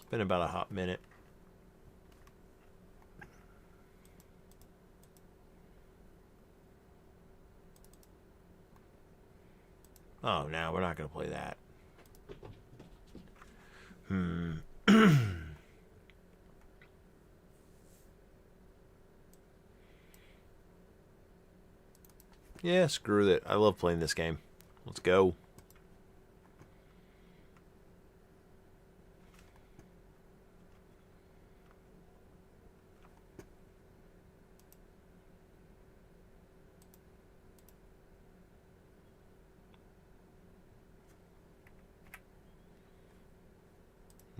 been about a hot minute. Oh, no, we're not going to play that. Yeah, screw it. I love playing this game. Let's go.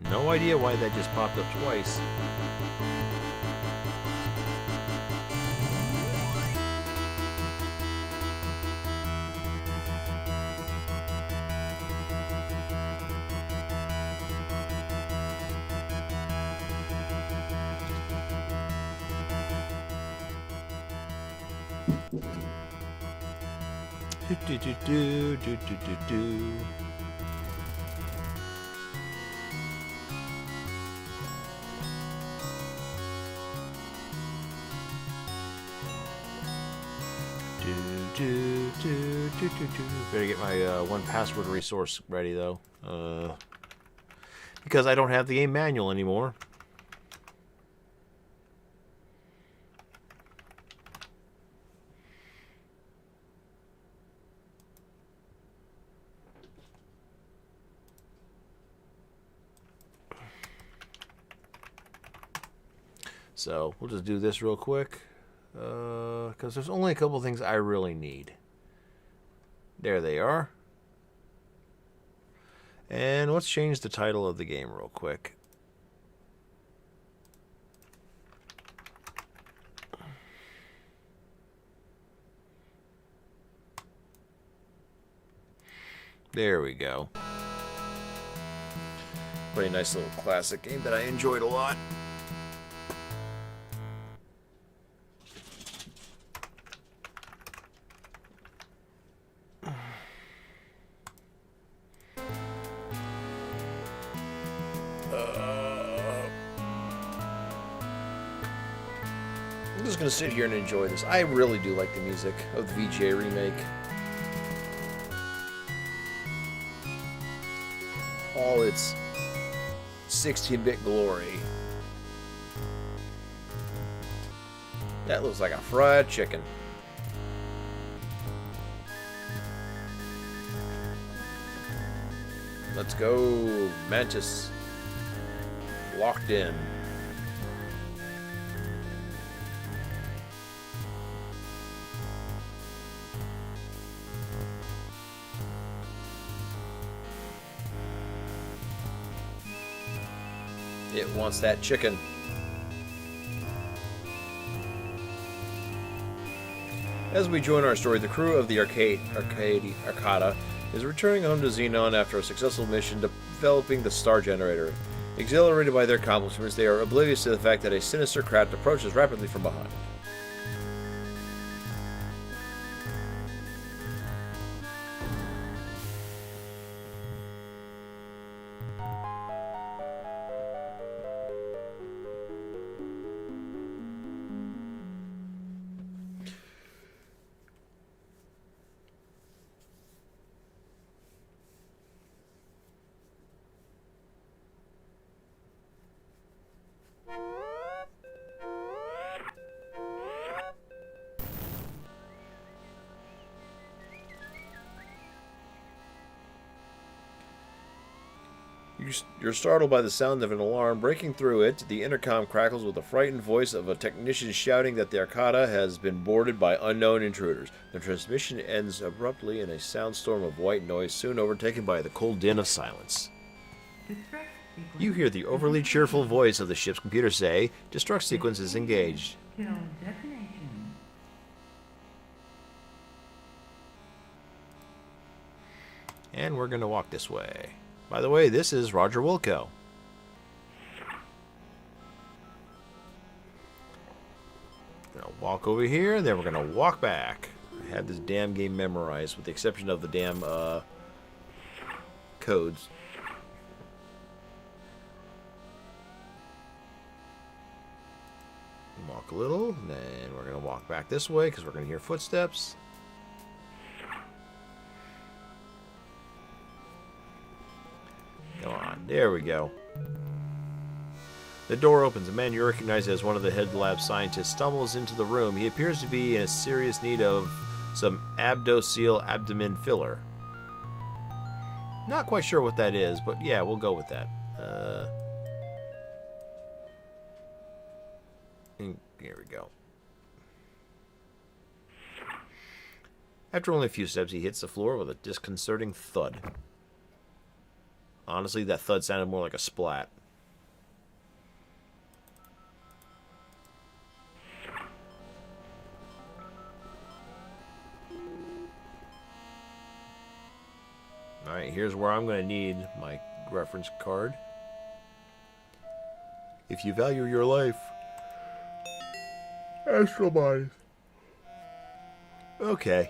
No idea why that just popped up twice. Do do do do do do do. Better get my 1Password resource ready though, because I don't have the game manual anymore. So we'll just do this real quick, because there's only a couple things I really need. There they are. And let's change the title of the game real quick. There we go. Pretty nice little classic game that I enjoyed a lot. I'm just going to sit here and enjoy this. I really do like the music of the VGA remake. All its 16-bit glory. That looks like a fried chicken. Let's go, Mantis. Locked in. It wants that chicken. As we join our story, the crew of the Arcada is returning home to Xenon after a successful mission developing the star generator. Exhilarated by their accomplishments, they are oblivious to the fact that a sinister craft approaches rapidly from behind. You're startled by the sound of an alarm. Breaking through it, the intercom crackles with the frightened voice of a technician shouting that the Arcada has been boarded by unknown intruders. The transmission ends abruptly in a soundstorm of white noise, soon overtaken by the cold din of silence. You hear the overly cheerful voice of the ship's computer say, "Destruct sequence is engaged." And we're going to walk this way. By the way, this is Roger Wilco. Gonna walk over here, then we're gonna walk back. I had this damn game memorized, with the exception of the damn codes. Walk a little, and then we're going to walk back this way because we're going to hear footsteps. Come on, there we go. The door opens. A man you recognize as one of the head lab scientists stumbles into the room. He appears to be in serious need of some abdo-seal abdomen filler. Not quite sure what that is, but yeah, we'll go with that. Here we go. After only a few steps, he hits the floor with a disconcerting thud. Honestly, that thud sounded more like a splat. Alright, here's where I'm going to need my reference card. If you value your life, astral bodies. Okay.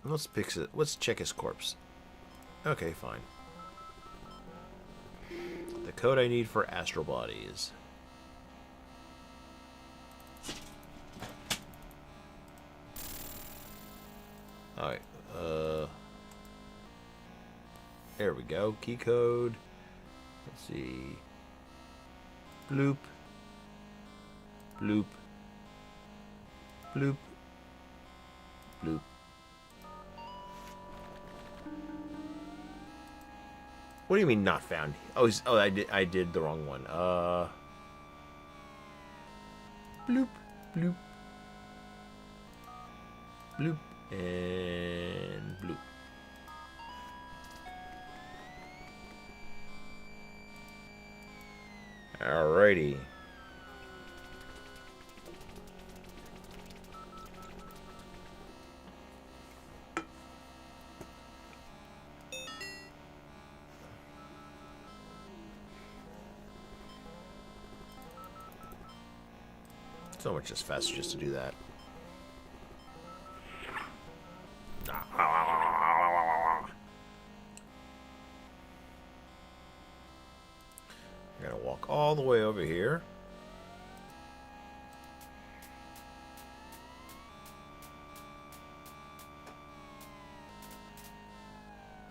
Let's fix it. Let's check his corpse. Okay, fine. The code I need for astral bodies. Alright, there we go. Key code. Let's see. Bloop. Bloop. Bloop. Bloop. What do you mean not found? Oh, I did the wrong one. Bloop. Bloop. Bloop. And bloop. Alrighty. So much just faster just to do that. I'm gonna walk all the way over here.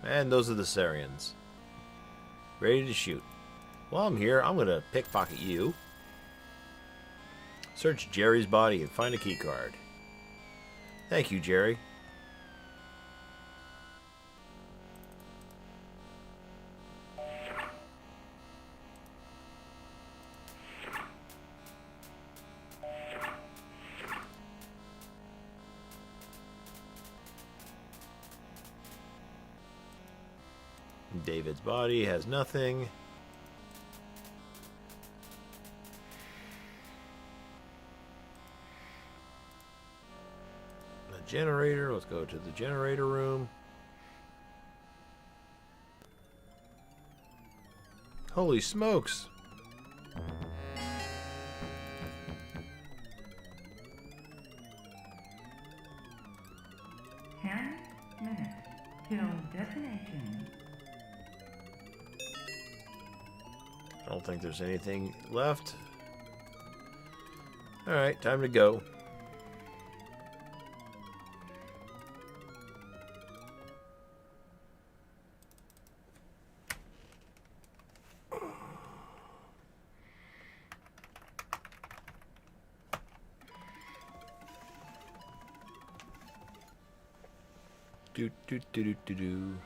And those are the Sarians. Ready to shoot. While I'm here, I'm gonna pickpocket you. Search Jerry's body and find a key card. Thank you, Jerry. David's body has nothing. The generator. Let's go to the generator room. Holy smokes. I don't think there's anything left. Alright, time to go. Do do do do do do.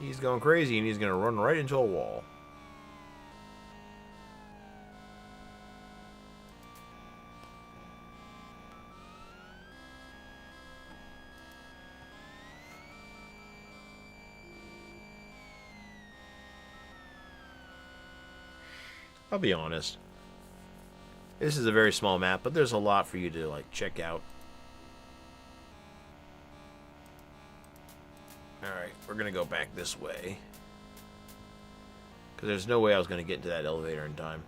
He's going crazy and he's going to run right into a wall. I'll be honest. This is a very small map, but there's a lot for you to like check out. Alright, we're going to go back this way. Because there's no way I was going to get into that elevator in time.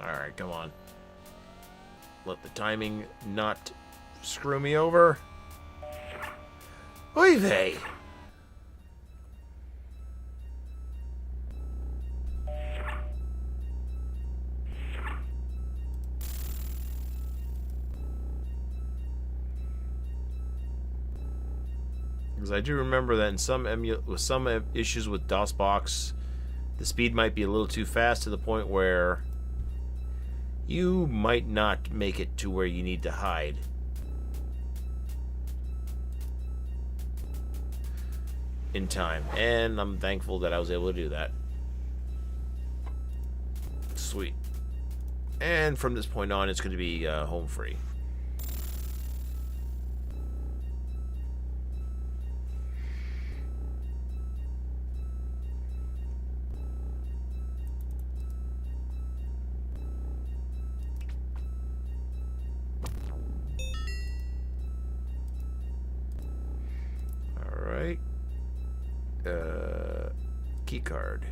Alright, come on. let the timing not screw me over. Oy vey! Because I do remember that in some issues with DOSBox, the speed might be a little too fast to the point where you might not make it to where you need to hide. In time. And I'm thankful that I was able to do that. Sweet. And from this point on, it's going to be home free. Alright. Key card.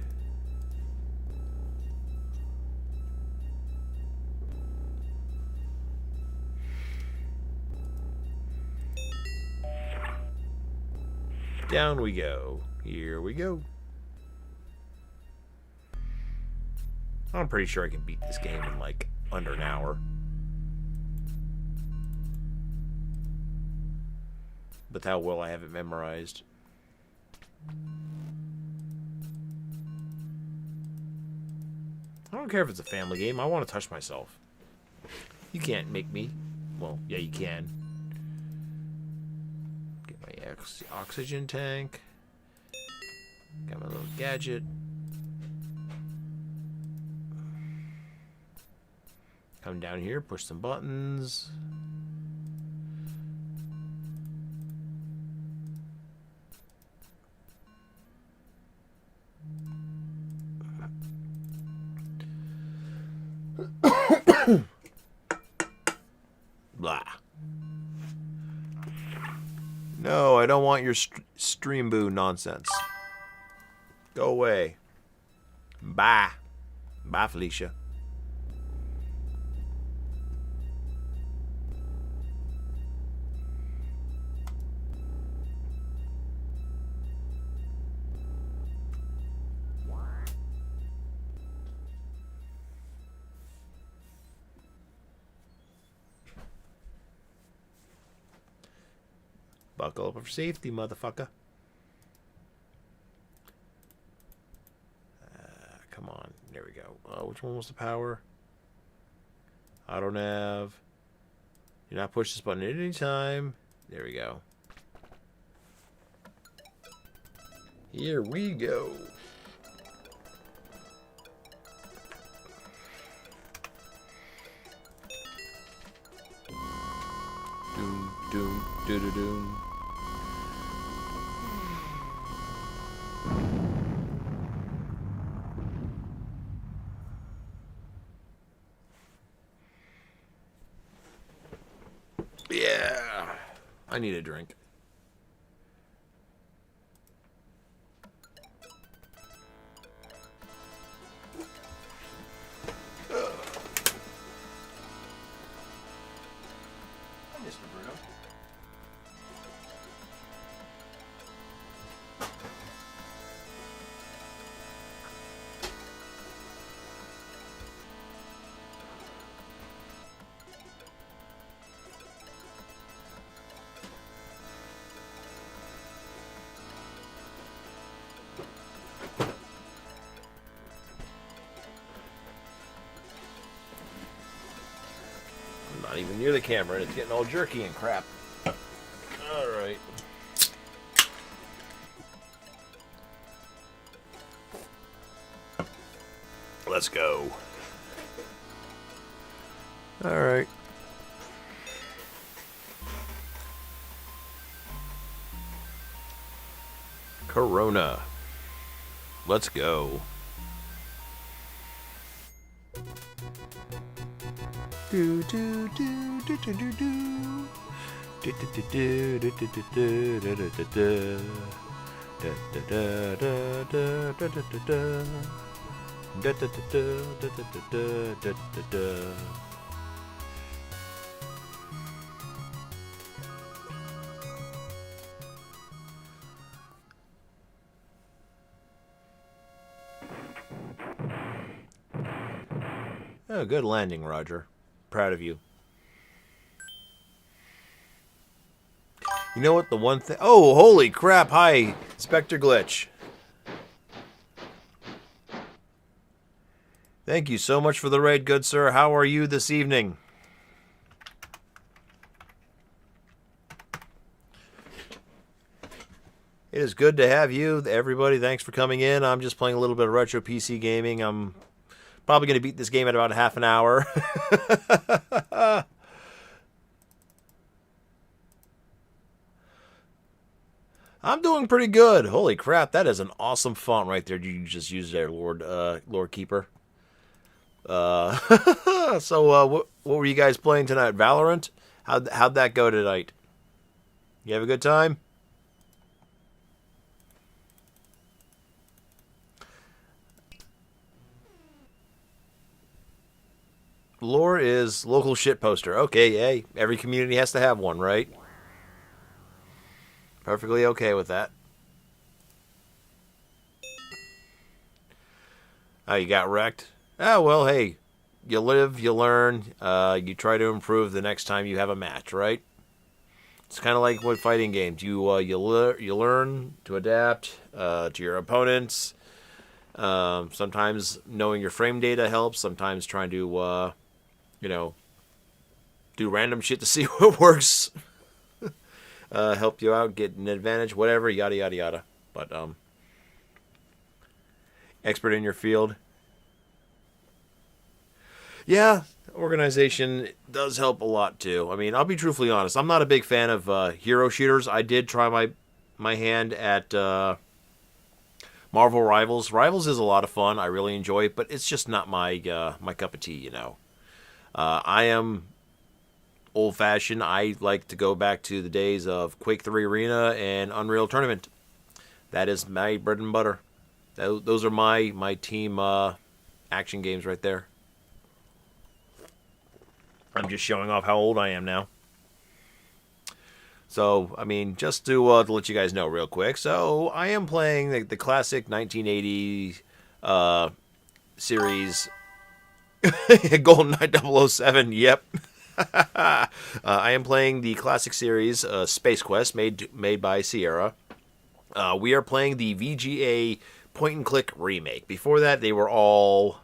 Down we go. Here we go. I'm pretty sure I can beat this game in like under an hour. With how well I have it memorized. I don't care if it's a family game. I want to touch myself. You can't make me. Well, yeah, you can. Get my oxygen tank. Got my little gadget. Come down here, push some buttons. Blah. No, I don't want your stream boo nonsense. Go away. Bye. Bye, Felicia. Buckle up for safety, motherfucker. Come on. There we go. Which one was the power? Auto nav. Do not push this button at any time. There we go. Here we go. Doom, doom, doo doo doom. Yeah, I need a drink. Mr. Bruno. Not even near the camera, and it's getting all jerky and crap. Alright. Let's go. Alright. Corona. Let's go. Do do do do do do do. Do do do do do do do do do. Da da da da da da da da. Da da da da da da da da da. Oh, good landing, Roger. Proud of you. You know what? The one thing... Oh, holy crap. Hi, Spectre Glitch. Thank you so much for the raid, good sir. How are you this evening? It is good to have you, everybody. Thanks for coming in. I'm just playing a little bit of retro PC gaming. I'm probably going to beat this game at about half an hour. I'm doing pretty good. Holy crap, that is an awesome font right there you just used there, Lord Keeper. What were you guys playing tonight? Valorant? How'd that go tonight? You have a good time? Lore is local shit poster. Okay, hey, every community has to have one, right? Perfectly okay with that. Oh, you got wrecked? Oh, well, hey, you live, you learn, you try to improve the next time you have a match, right? It's kind of like with fighting games. You learn to adapt to your opponents. Sometimes knowing your frame data helps. Sometimes trying to, do random shit to see what works. Help you out, get an advantage, whatever, yada, yada, yada. But, expert in your field. Yeah, organization does help a lot, too. I mean, I'll be truthfully honest. I'm not a big fan of hero shooters. I did try my hand at Marvel Rivals. Rivals is a lot of fun. I really enjoy it, but it's just not my my cup of tea, you know. I am old-fashioned. I like to go back to the days of Quake 3 Arena and Unreal Tournament. That is my bread and butter. Those are my team action games right there. I'm just showing off how old I am now. So, I mean, just to let you guys know real quick. So, I am playing the classic 1980 series GoldenEye 007. Yep. I am playing the classic series Space Quest made by Sierra. We are playing the VGA point-and-click remake. Before that, they were all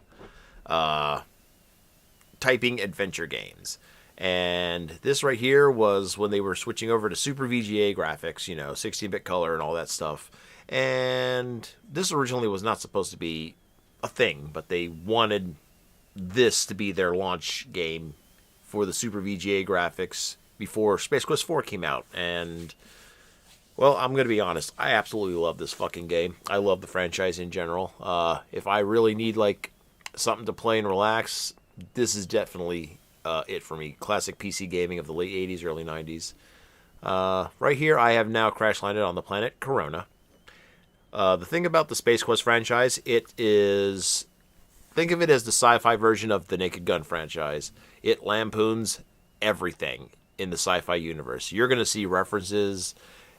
typing adventure games. And this right here was when they were switching over to Super VGA graphics, 16-bit color and all that stuff. And this originally was not supposed to be a thing, but they wanted this to be their launch game for the Super VGA graphics before Space Quest 4 came out. And, well, I'm going to be honest. I absolutely love this fucking game. I love the franchise in general. If I really need, something to play and relax, this is definitely it for me. Classic PC gaming of the late 80s, early 90s. Right here, I have now crash landed on the planet Corona. The thing about the Space Quest franchise, it is... Think of it as the sci-fi version of the Naked Gun franchise. It lampoons everything in the sci-fi universe. You're going to see references,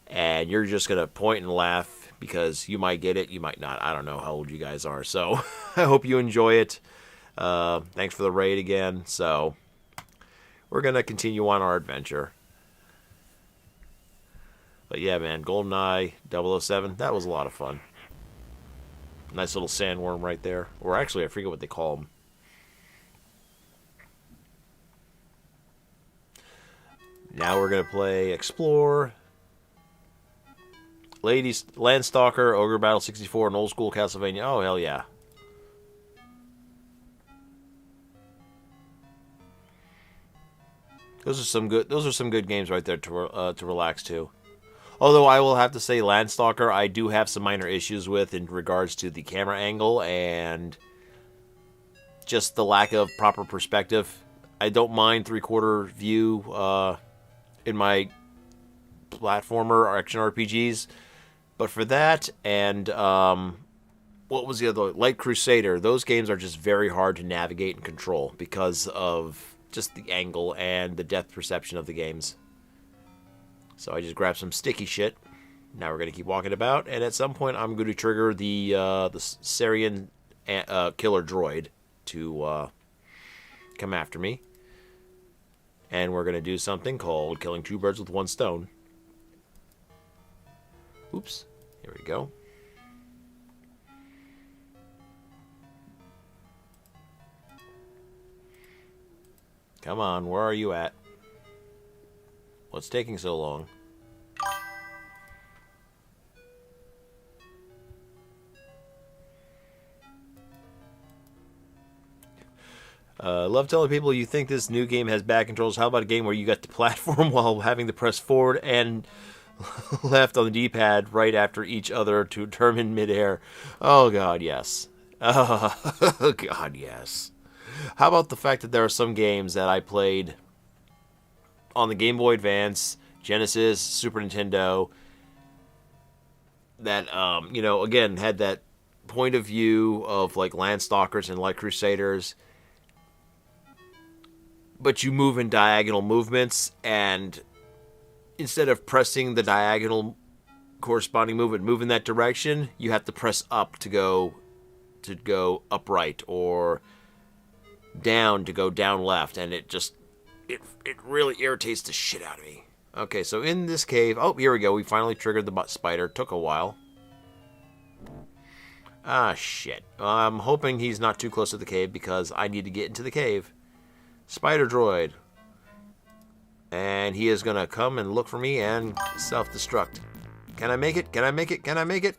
and you're just going to point and laugh because you might get it, you might not. I don't know how old you guys are, so I hope you enjoy it. Thanks for the raid again. So we're going to continue on our adventure. But yeah, man, GoldenEye 007, that was a lot of fun. Nice little sandworm right there. Or actually, I forget what they call them. Now we're going to play Explore, Ladies, Landstalker, Ogre Battle 64, and Old School Castlevania. Oh, hell yeah. Those are some good games right there to relax to. Although I will have to say, Landstalker, I do have some minor issues with in regards to the camera angle and just the lack of proper perspective. I don't mind three-quarter view in my platformer or action RPGs, but for that and what was the other? Light Crusader. Those games are just very hard to navigate and control because of just the angle and the depth perception of the games. So I just grabbed some sticky shit. Now we're going to keep walking about, and at some point I'm going to trigger the Sarian killer droid to come after me. And we're going to do something called killing two birds with one stone. Oops. Here we go. Come on, where are you at? What's taking so long? Love telling people you think this new game has bad controls. How about a game where you got to platform while having to press forward and left on the D-pad right after each other to determine midair? Oh, God, yes. Oh, God, yes. How about the fact that there are some games that I played on the Game Boy Advance, Genesis, Super Nintendo, that, you know, again, had that point of view of, like, Landstalkers and Light Crusaders, but you move in diagonal movements, and instead of pressing the diagonal corresponding movement, move in that direction, you have to press up to go upright, or down to go down left, and it really irritates the shit out of me. Okay, so in this cave, oh, here we go. We finally triggered the spider. Took a while. Ah, shit. I'm hoping he's not too close to the cave because I need to get into the cave. Spider droid. And he is going to come and look for me and self-destruct. Can I make it? Can I make it? Can I make it?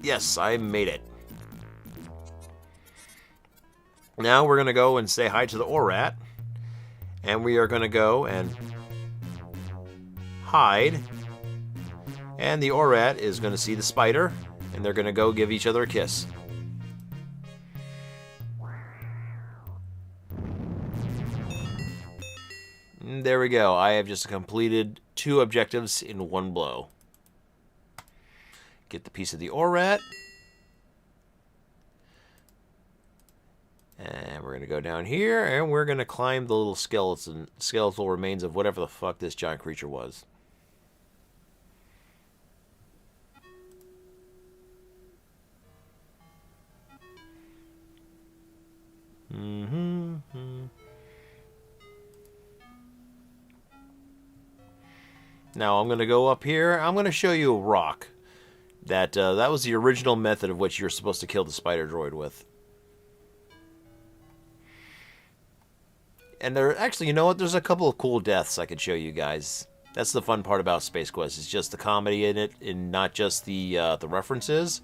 Yes, I made it. Now we're going to go and say hi to the Orat. And we are going to go and hide. And the Orat is going to see the spider. And they're going to go give each other a kiss. And there we go. I have just completed 2 objectives in one blow. Get the piece of the Orat. And we're going to go down here, and we're going to climb the little skeletal remains of whatever the fuck this giant creature was. Now I'm going to go up here. I'm going to show you a rock. That was the original method of which you're supposed to kill the spider droid with. And there, actually, you know what? There's a couple of cool deaths I could show you guys. That's the fun part about Space Quest. It's just the comedy in it, and not just the references,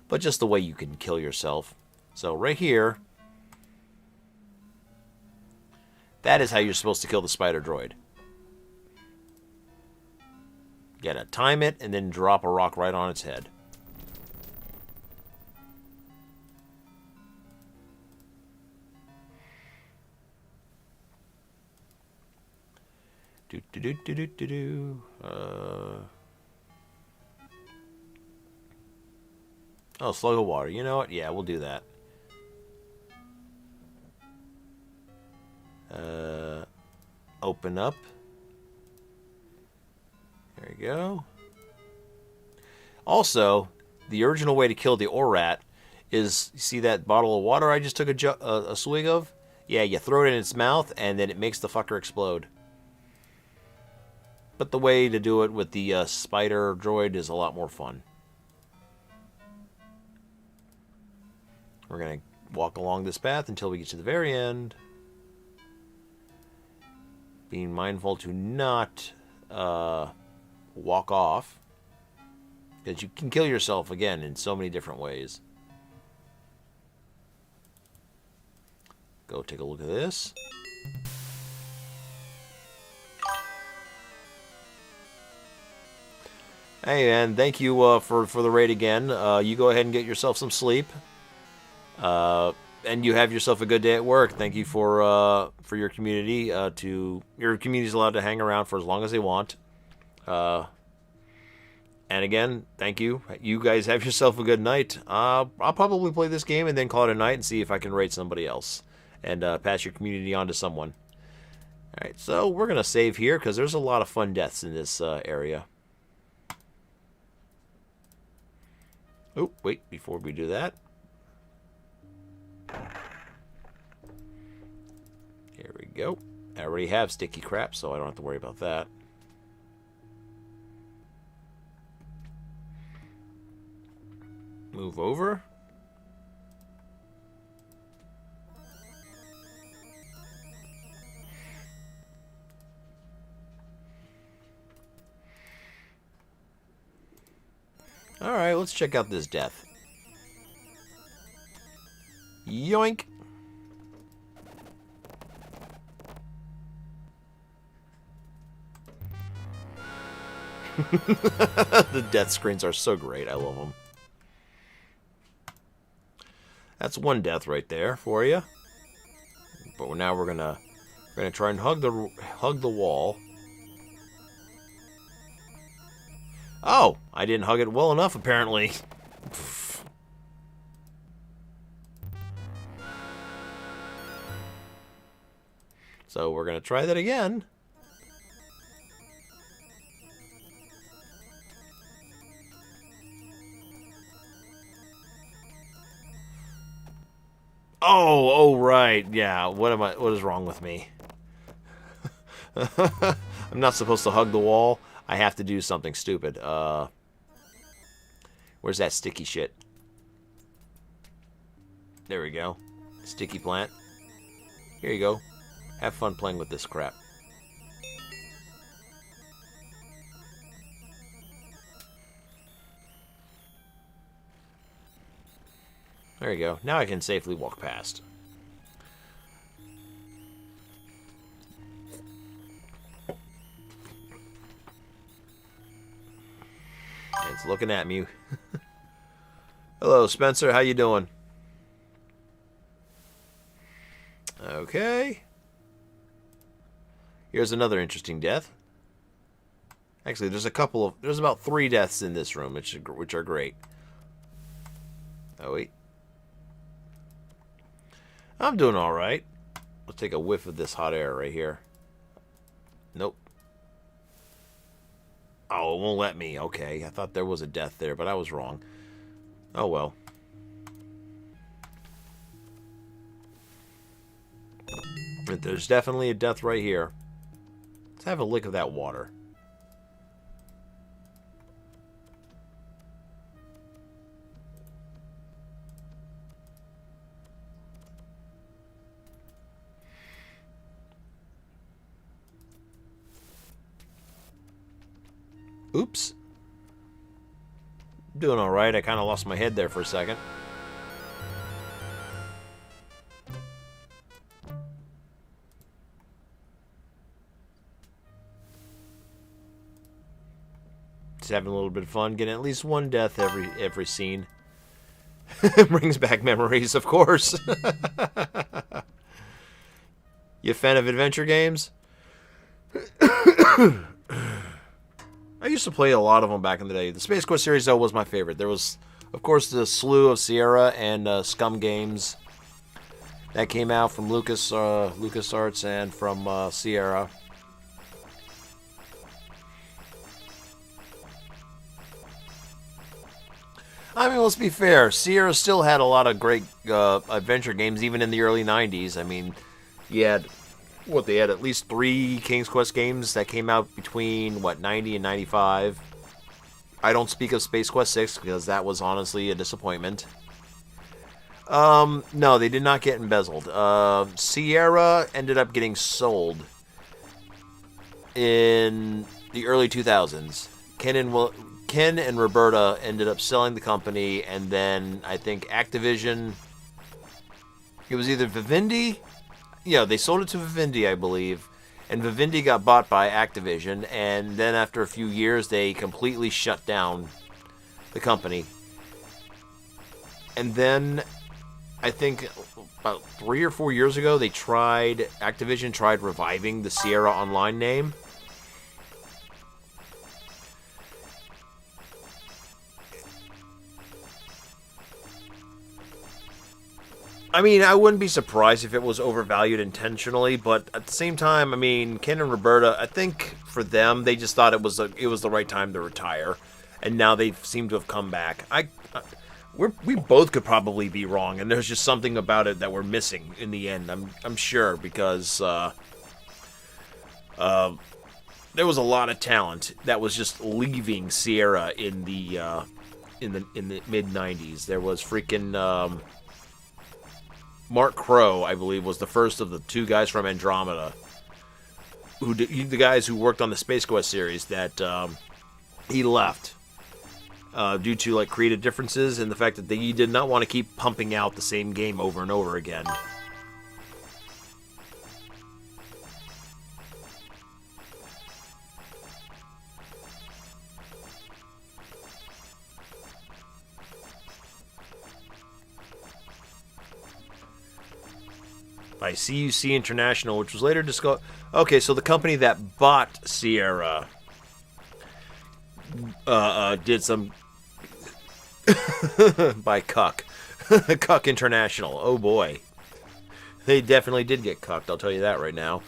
but just the way you can kill yourself. So right here, that is how you're supposed to kill the spider droid. You gotta time it and then drop a rock right on its head. Oh, slug of water. You know what? Yeah, we'll do that. Open up. There you go. Also, the original way to kill the Orat is, see that bottle of water I just took a swig of? Yeah, you throw it in its mouth, and then it makes the fucker explode. But the way to do it with the spider droid is a lot more fun. We're going to walk along this path until we get to the very end. Being mindful to not walk off. Because you can kill yourself, again, in so many different ways. Go take a look at this. Hey, man, thank you for the raid again. You go ahead and get yourself some sleep. And you have yourself a good day at work. Thank you for your community. Your community's allowed to hang around for as long as they want. And again, thank you. You guys have yourself a good night. I'll probably play this game and then call it a night and see if I can rate somebody else. And pass your community on to someone. Alright, so we're going to save here because there's a lot of fun deaths in this area. Oh, wait, before we do that. go. I already have sticky crap, so I don't have to worry about that. Move over. Alright, let's check out this death. Yoink! The death screens are so great. I love them. That's one death right there for you. But now we're gonna try and hug the wall. Oh, I didn't hug it well enough apparently. So we're gonna try that again. Oh, right. Yeah, what is wrong with me? I'm not supposed to hug the wall. I have to do something stupid. Where's that sticky shit? There we go. Sticky plant. Here you go. Have fun playing with this crap. There you go. Now I can safely walk past. It's looking at me. Hello, Spencer. How you doing? Okay. Here's another interesting death. Actually, there's about 3 deaths in this room, which are great. Oh, wait. I'm doing all right. Let's take a whiff of this hot air right here. Nope. Oh, it won't let me. Okay, I thought there was a death there, but I was wrong. Oh, well. But there's definitely a death right here. Let's have a lick of that water. Oops. Doing all right. I kind of lost my head there for a second. Just having a little bit of fun, getting at least one death every scene. Brings back memories, of course. You a fan of adventure games? I used to play a lot of them back in the day. The Space Quest series, though, was my favorite. There was, of course, the slew of Sierra and Scum games that came out from LucasArts and from Sierra. I mean, let's be fair. Sierra still had a lot of great adventure games, even in the early 90s. I mean, you had... they had at least 3 King's Quest games that came out between, 90 and 95. I don't speak of Space Quest 6 because that was honestly a disappointment. No, they did not get embezzled. Sierra ended up getting sold in the early 2000s. Ken and Roberta ended up selling the company, and then I think Activision... It was either Vivendi... Yeah, they sold it to Vivendi, I believe, and Vivendi got bought by Activision, and then after a few years, they completely shut down the company. And then, I think about 3 or 4 years ago, Activision tried reviving the Sierra Online name. I mean, I wouldn't be surprised if it was overvalued intentionally, but at the same time, I mean, Ken and Roberta, I think for them, they just thought it was the right time to retire, and now they seem to have come back. we both could probably be wrong, and there's just something about it that we're missing in the end. I'm sure because there was a lot of talent that was just leaving Sierra in the mid '90s. There was freaking Mark Crow, I believe, was the first of the two guys from Andromeda, the guys who worked on the Space Quest series. That he left. Due to like creative differences and the fact that he did not want to keep pumping out the same game over and over again. By CUC International, which was later discovered. Okay, so the company that bought Sierra did some by Cuck. Cuck International. Oh boy. They definitely did get cucked, I'll tell you that right now.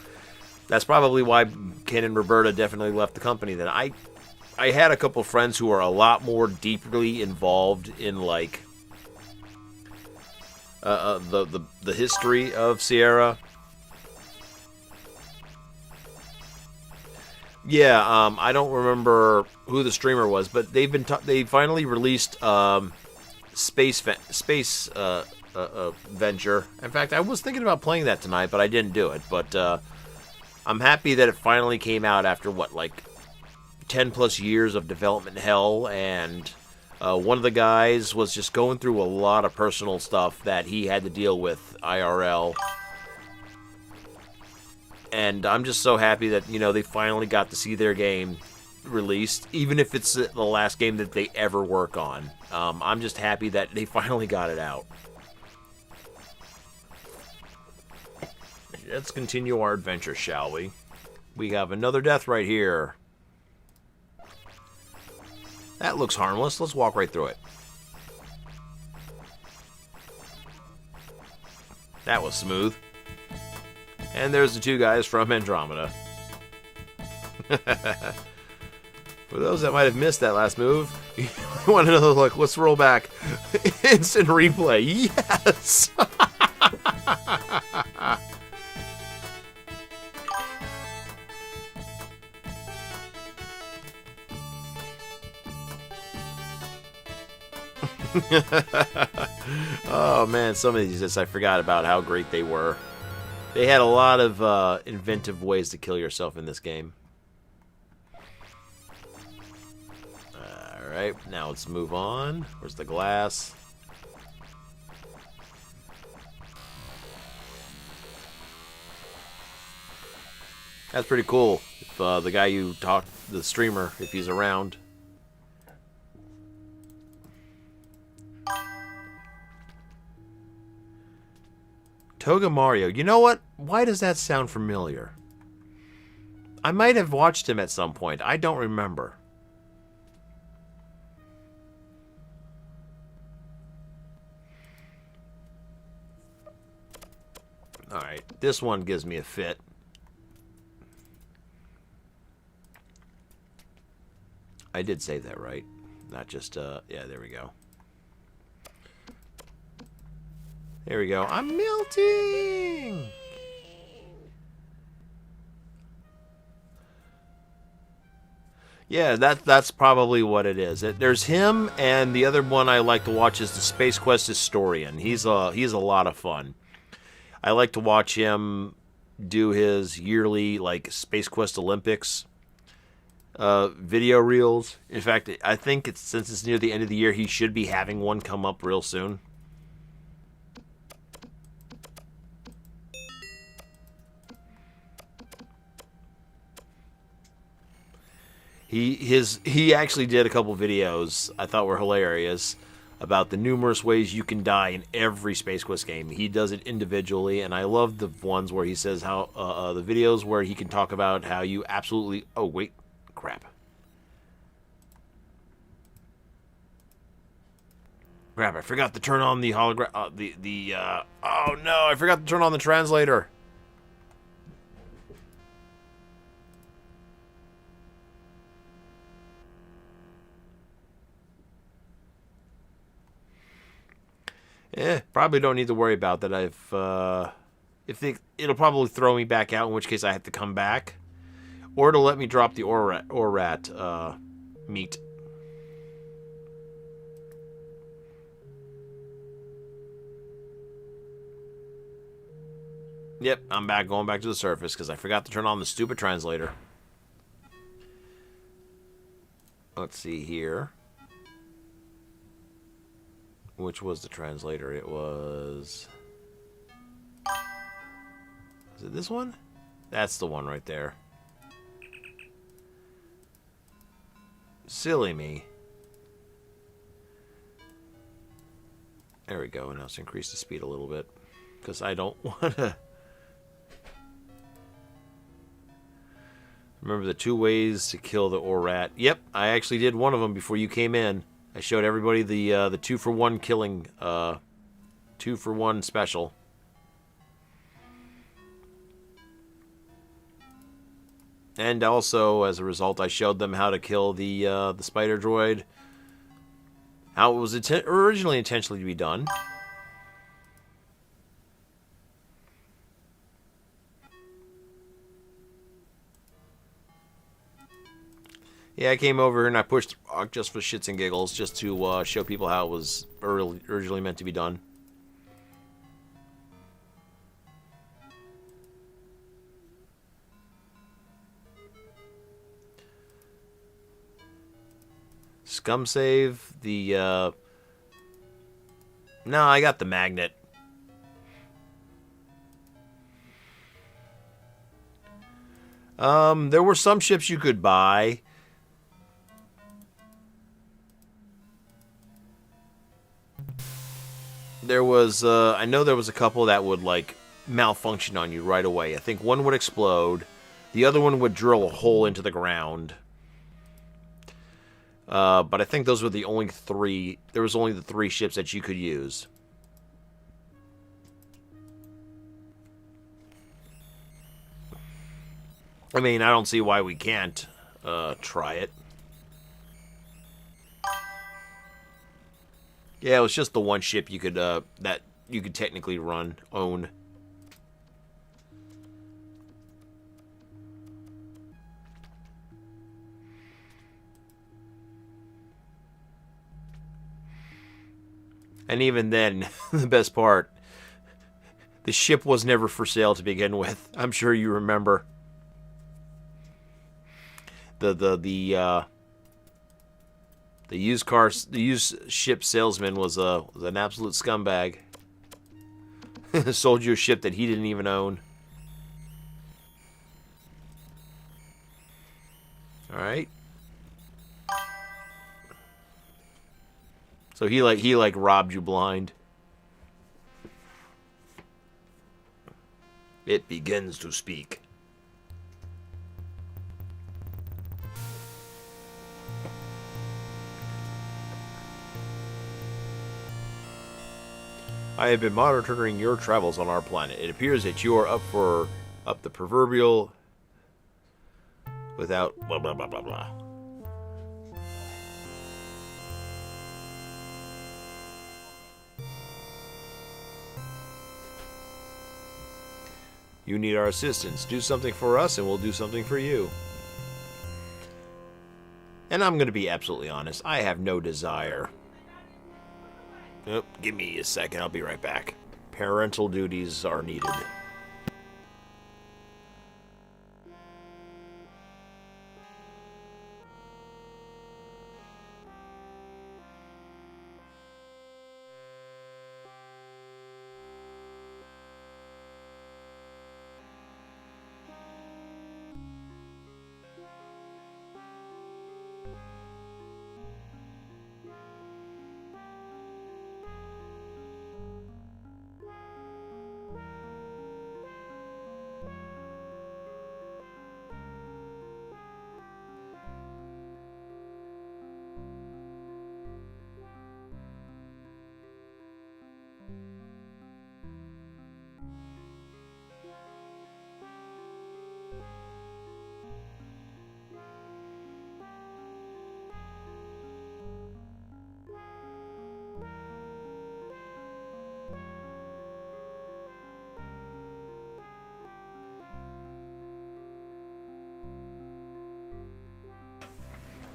That's probably why Ken and Roberta definitely left the company then. I had a couple friends who are a lot more deeply involved in like the history of Sierra. Yeah, I don't remember who the streamer was, but they finally released Space Venture. In fact, I was thinking about playing that tonight, but I didn't do it. But I'm happy that it finally came out after what, like 10 plus years of development hell, and one of the guys was just going through a lot of personal stuff that he had to deal with IRL. And I'm just so happy that, you know, they finally got to see their game released, even if it's the last game that they ever work on. I'm just happy that they finally got it out. Let's continue our adventure, shall we? We have another death right here. That looks harmless. Let's walk right through it. That was smooth. And there's the two guys from Andromeda. For those that might have missed that last move, you want to know, like, let's roll back. Instant replay. Yes! Oh, man, some of these I forgot about how great they were. They had a lot of inventive ways to kill yourself in this game. Alright, now let's move on. Where's the glass? That's pretty cool. If the guy you talked, the streamer, if he's around. Toga Mario. You know what? Why does that sound familiar? I might have watched him at some point. I don't remember. Alright, this one gives me a fit. I did say that right. Not just, yeah, there we go. There we go. I'm melting! Yeah, that's probably what it is. There's him, and the other one I like to watch is the Space Quest Historian. He's a lot of fun. I like to watch him do his yearly, like, Space Quest Olympics video reels. In fact, I think since it's near the end of the year, he should be having one come up real soon. He actually did a couple videos I thought were hilarious about the numerous ways you can die in every Space Quest game. He does it individually, and I love the ones where he says how the videos where he can talk about how you absolutely. Oh wait, crap. Crap! I forgot to turn on the hologram. Oh no! I forgot to turn on the translator. Probably don't need to worry about that. It'll probably throw me back out, in which case I have to come back. Or it'll let me drop the Orat meat. Yep, I'm back, going back to the surface, because I forgot to turn on the stupid translator. Let's see here. Which was the translator? It was... Is it this one? That's the one right there. Silly me. There we go. Now let's increase the speed a little bit, because I don't want to... Remember the 2 ways to kill the Orat. Yep, I actually did one of them before you came in. I showed everybody the 2-for-1 killing, 2-for-1 special. And also, as a result, I showed them how to kill the spider droid. How it was originally intentionally to be done. Yeah, I came over here and I pushed rock just for shits and giggles, just to show people how it was originally meant to be done. Scum save, the... No, I got the magnet. There were some ships you could buy. There was, I know there was a couple that would, like, malfunction on you right away. I think one would explode. The other one would drill a hole into the ground. But I think those were the only 3. There was only the 3 ships that you could use. I mean, I don't see why we can't, try it. Yeah, it was just the one ship you could, that you could technically own. And even then, the best part, the ship was never for sale to begin with. I'm sure you remember. The used ship salesman was an absolute scumbag. Sold you a ship that he didn't even own. All right. So he robbed you blind. It begins to speak. I have been monitoring your travels on our planet. It appears that you are up the proverbial without blah blah blah blah blah. You need our assistance. Do something for us and we'll do something for you. And I'm going to be absolutely honest. I have no desire. Oh, give me a second. I'll be right back. Parental duties are needed.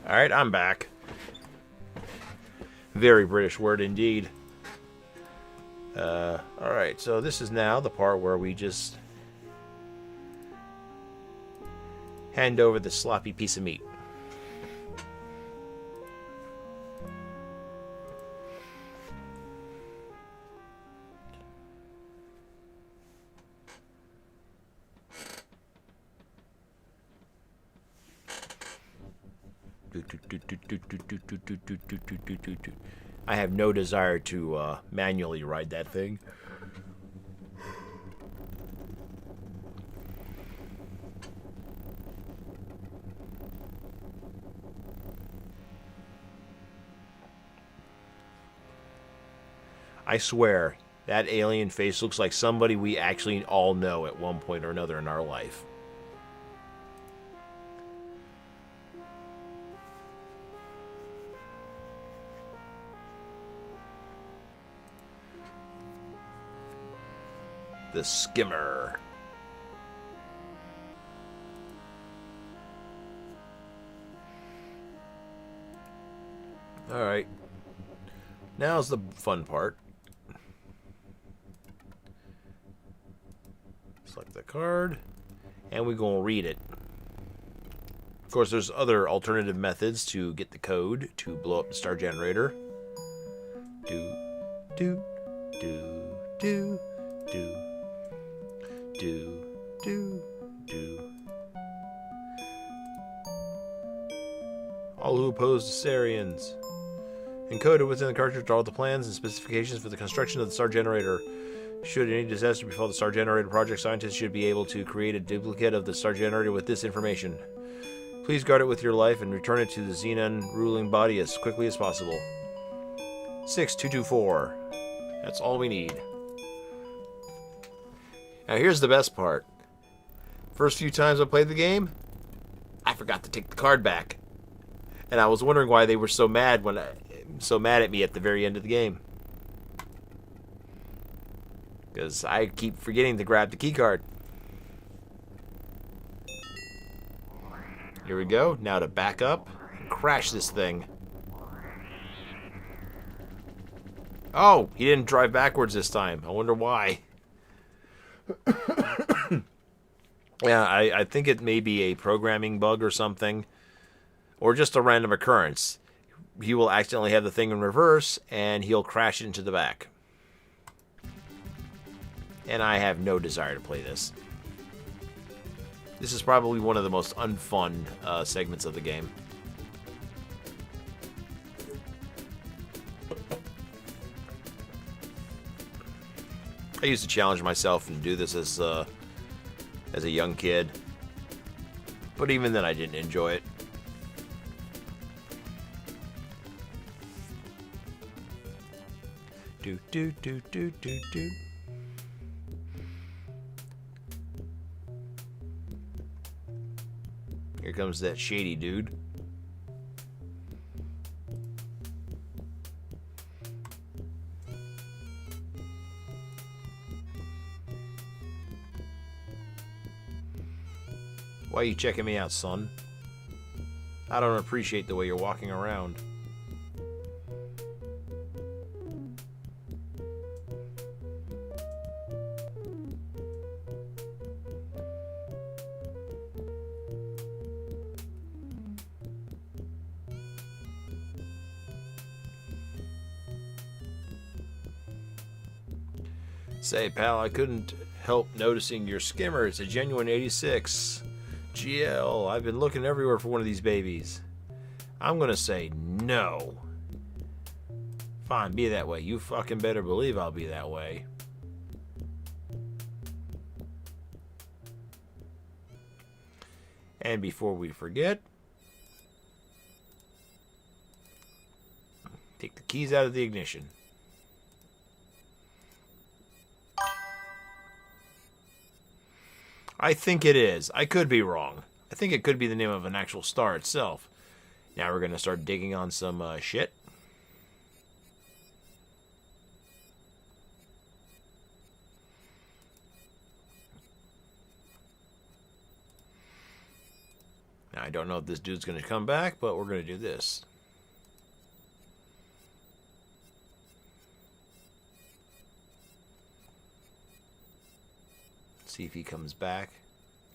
Alright, I'm back. Very British word indeed. Alright, so this is now the part where we just hand over the sloppy piece of meat. I have no desire to manually ride that thing. I swear, that alien face looks like somebody we actually all know at one point or another in our life. The skimmer. Alright. Now's the fun part. Select the card. And we're going to read it. Of course, there's other alternative methods to get the code to blow up the star generator. Do, do, do, do, do. Do. All who oppose the Sarians. Encoded within the cartridge are all the plans and specifications for the construction of the star generator. Should any disaster befall the star generator project, scientists should be able to create a duplicate of the star generator with this information. Please guard it with your life and return it to the Xenon ruling body as quickly as possible. 6224. That's all we need. Now here's the best part. First few times I played the game, I forgot to take the card back. And I was wondering why they were so mad at me at the very end of the game. Because I keep forgetting to grab the key card. Here we go. Now to back up and crash this thing. Oh, he didn't drive backwards this time. I wonder why. Yeah, I think it may be a programming bug or something. Or just a random occurrence. He will accidentally have the thing in reverse, and he'll crash into the back. And I have no desire to play this. This is probably one of the most unfun segments of the game. I used to challenge myself and do this as a young kid. But even then I didn't enjoy it. Do do do do do do. Here comes that shady dude. Why are you checking me out, son? I don't appreciate the way you're walking around. Say, pal, I couldn't help noticing your skimmer. It's a genuine 86. GL, I've been looking everywhere for one of these babies. I'm gonna say no. Fine, be that way. You fucking better believe I'll be that way. And before we forget, take the keys out of the ignition. I think it is. I could be wrong. I think it could be the name of an actual star itself. Now we're going to start digging on some shit. Now, I don't know if this dude's going to come back, but we're going to do this. See if he comes back.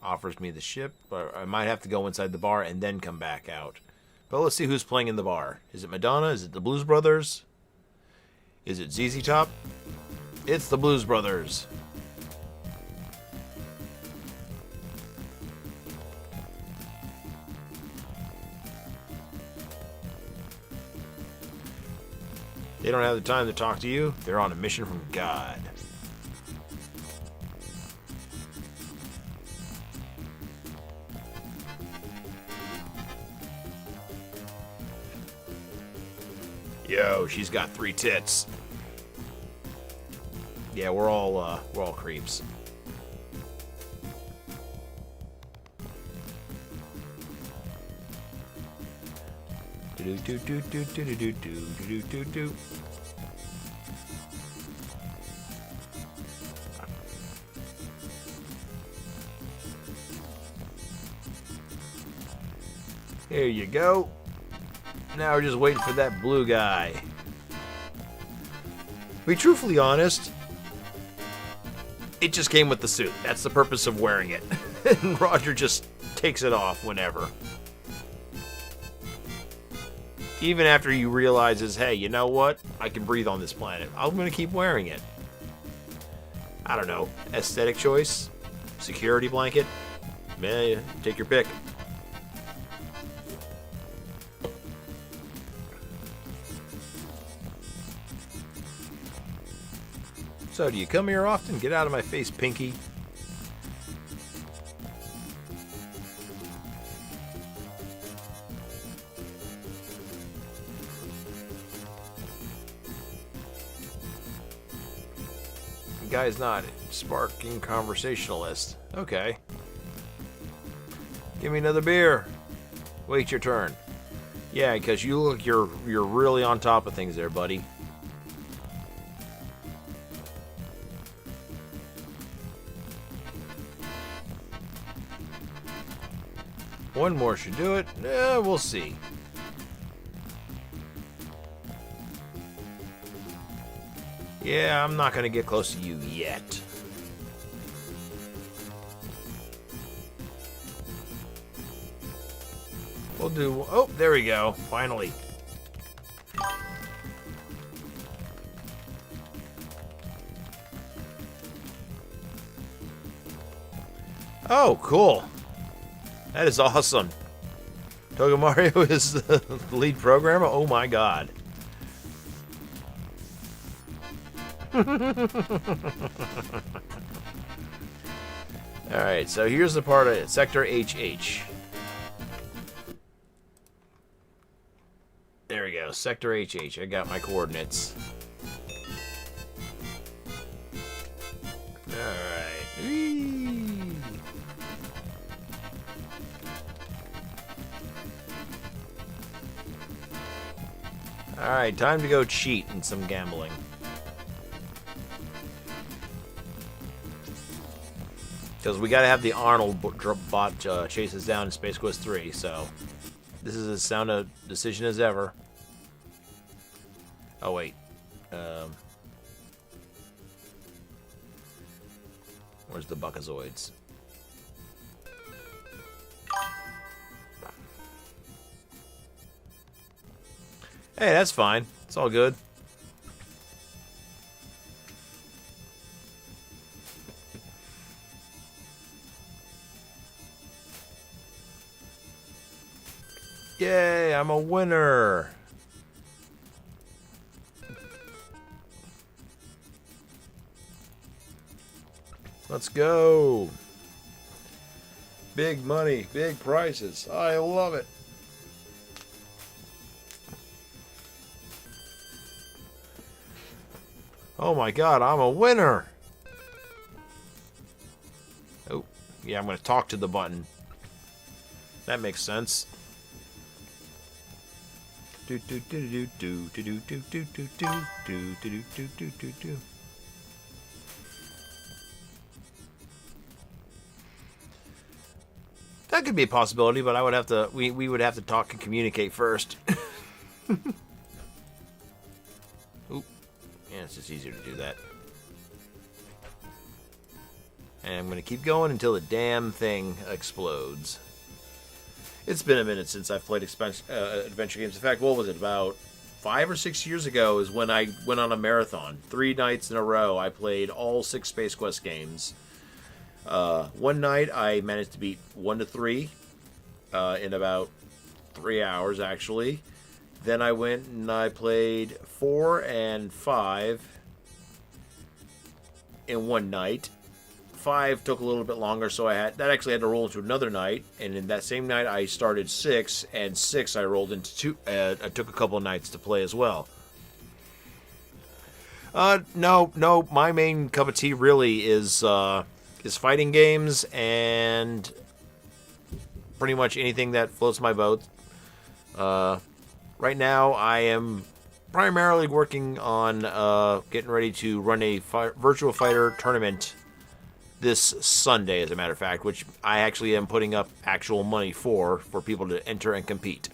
Offers me the ship, but I might have to go inside the bar and then come back out. But let's see who's playing in the bar. Is it Madonna? Is it the Blues Brothers? Is it ZZ Top? It's the Blues Brothers. They don't have the time to talk to you. They're on a mission from God. Yo, she's got 3 tits. Yeah, we're all creeps. Do do do do do do do do do do. Here you go. Now we're just waiting for that blue guy. To be truthfully honest, it just came with the suit. That's the purpose of wearing it. And Roger just takes it off whenever. Even after he realizes, hey, you know what? I can breathe on this planet. I'm going to keep wearing it. I don't know. Aesthetic choice? Security blanket? Man, take your pick. So, do you come here often? Get out of my face, Pinky. The guy's not sparking conversationalist. Okay. Give me another beer. Wait your turn. Yeah, because you look you're really on top of things there, buddy. One more should do it. We'll see. Yeah, I'm not going to get close to you yet. We'll do... Oh, there we go. Finally. Oh, cool. That is awesome. Togamario is the lead programmer? Oh my god. Alright, so here's the part of it. Sector HH. There we go. Sector HH. I got my coordinates. Alright. Whee! Alright, time to go cheat in some gambling. Because we gotta have the Arnold bot chase us down in Space Quest 3, so this is as sound a decision as ever. Oh, wait. Where's the Buckazoids? Hey, that's fine. It's all good. Yay, I'm a winner. Let's go. Big money, big prices. I love it. Oh my god, I'm a winner! Oh, yeah, I'm gonna talk to the button. That makes sense. Do do do do do do do do do do do do do do do do do. That could be a possibility, but I would have to. We would have to talk and communicate first. Oop. Yeah, it's just easier to do that. And I'm going to keep going until the damn thing explodes. It's been a minute since I've played adventure games. In fact, what was it? About 5 or 6 years ago is when I went on a marathon. 3 nights in a row, I played all 6 Space Quest games. One night, I managed to beat 1 to 3 in about 3 hours, actually. Then I went and I played 4 and 5 in one night. 5 took a little bit longer, so that actually had to roll into another night. And in that same night, I started 6, and 6 I rolled into 2. I took a couple of nights to play as well. No. My main cup of tea really is fighting games and pretty much anything that floats my boat. Right now, I am primarily working on getting ready to run a virtual fighter tournament this Sunday, as a matter of fact, which I actually am putting up actual money for people to enter and compete.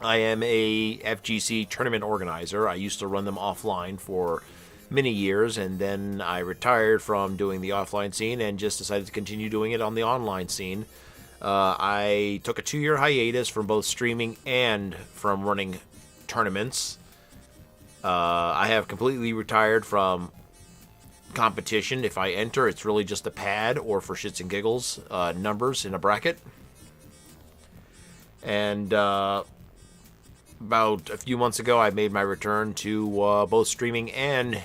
I am a FGC tournament organizer. I used to run them offline for many years, and then I retired from doing the offline scene and just decided to continue doing it on the online scene. I took a 2-year hiatus from both streaming and from running tournaments. I have completely retired from competition. If I enter, it's really just a pad or for shits and giggles, numbers in a bracket. And about a few months ago, I made my return to both streaming and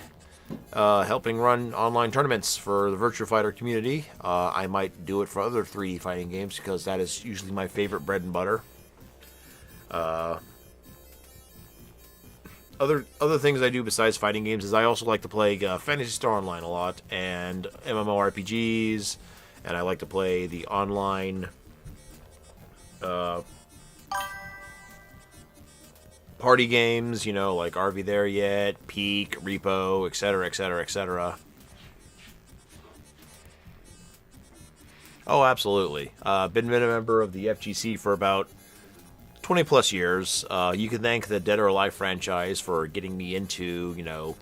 helping run online tournaments for the Virtua Fighter community. I might do it for other 3D fighting games because that is usually my favorite bread and butter. Other things I do besides fighting games is I also like to play Phantasy Star Online a lot and MMORPGs, and I like to play the online party games, like Are We There Yet, Peak, Repo, etc., etc., etc. Oh, absolutely. Been a member of the FGC for about 20 plus years. You can thank the Dead or Alive franchise for getting me into, into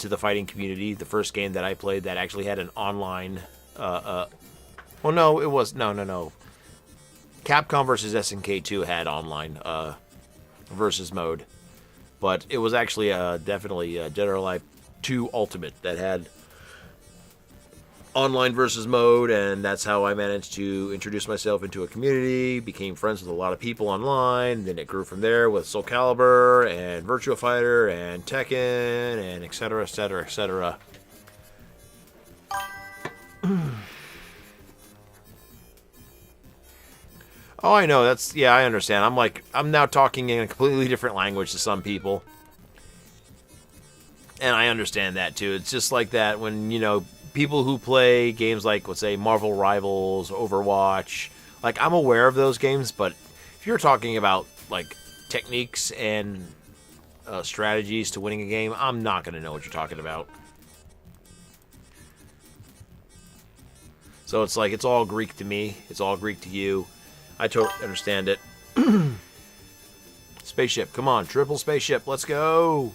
the fighting community. The first game that I played that actually had an online. No. Capcom vs. SNK 2 had online versus mode, but it was actually definitely Dead or Alive 2 Ultimate that had online versus mode, and that's how I managed to introduce myself into a community, became friends with a lot of people online, then it grew from there with Soul Calibur and Virtua Fighter and Tekken and etc., etc., etc. Oh, I know, I understand. I'm now talking in a completely different language to some people. And I understand that too. It's just like that when, people who play games like, let's say, Marvel Rivals, Overwatch, I'm aware of those games, but if you're talking about, techniques and strategies to winning a game, I'm not going to know what you're talking about. So it's all Greek to me. It's all Greek to you. I totally understand it. Spaceship, come on, triple spaceship, let's go.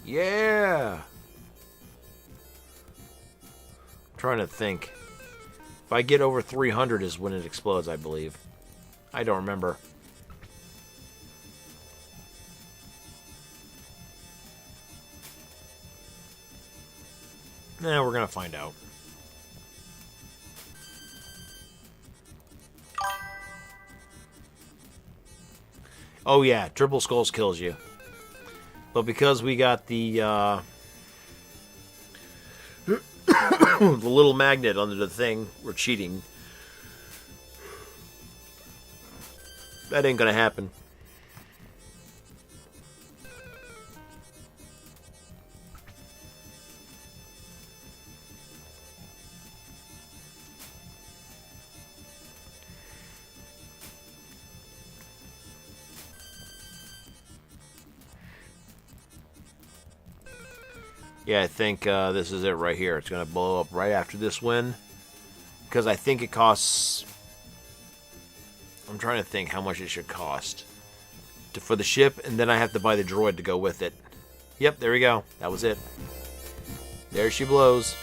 Yeah. Trying to think. If I get over 300 is when it explodes, I believe. I don't remember. We're gonna find out. Oh yeah, triple skulls kills you. But because we got the the little magnet under the thing, we're cheating. That ain't gonna happen. Yeah, I think this is it right here. It's going to blow up right after this win. because I think it costs... I'm trying to think how much it should cost for the ship, and then I have to buy the droid to go with it. Yep, there we go. That was it. There she blows.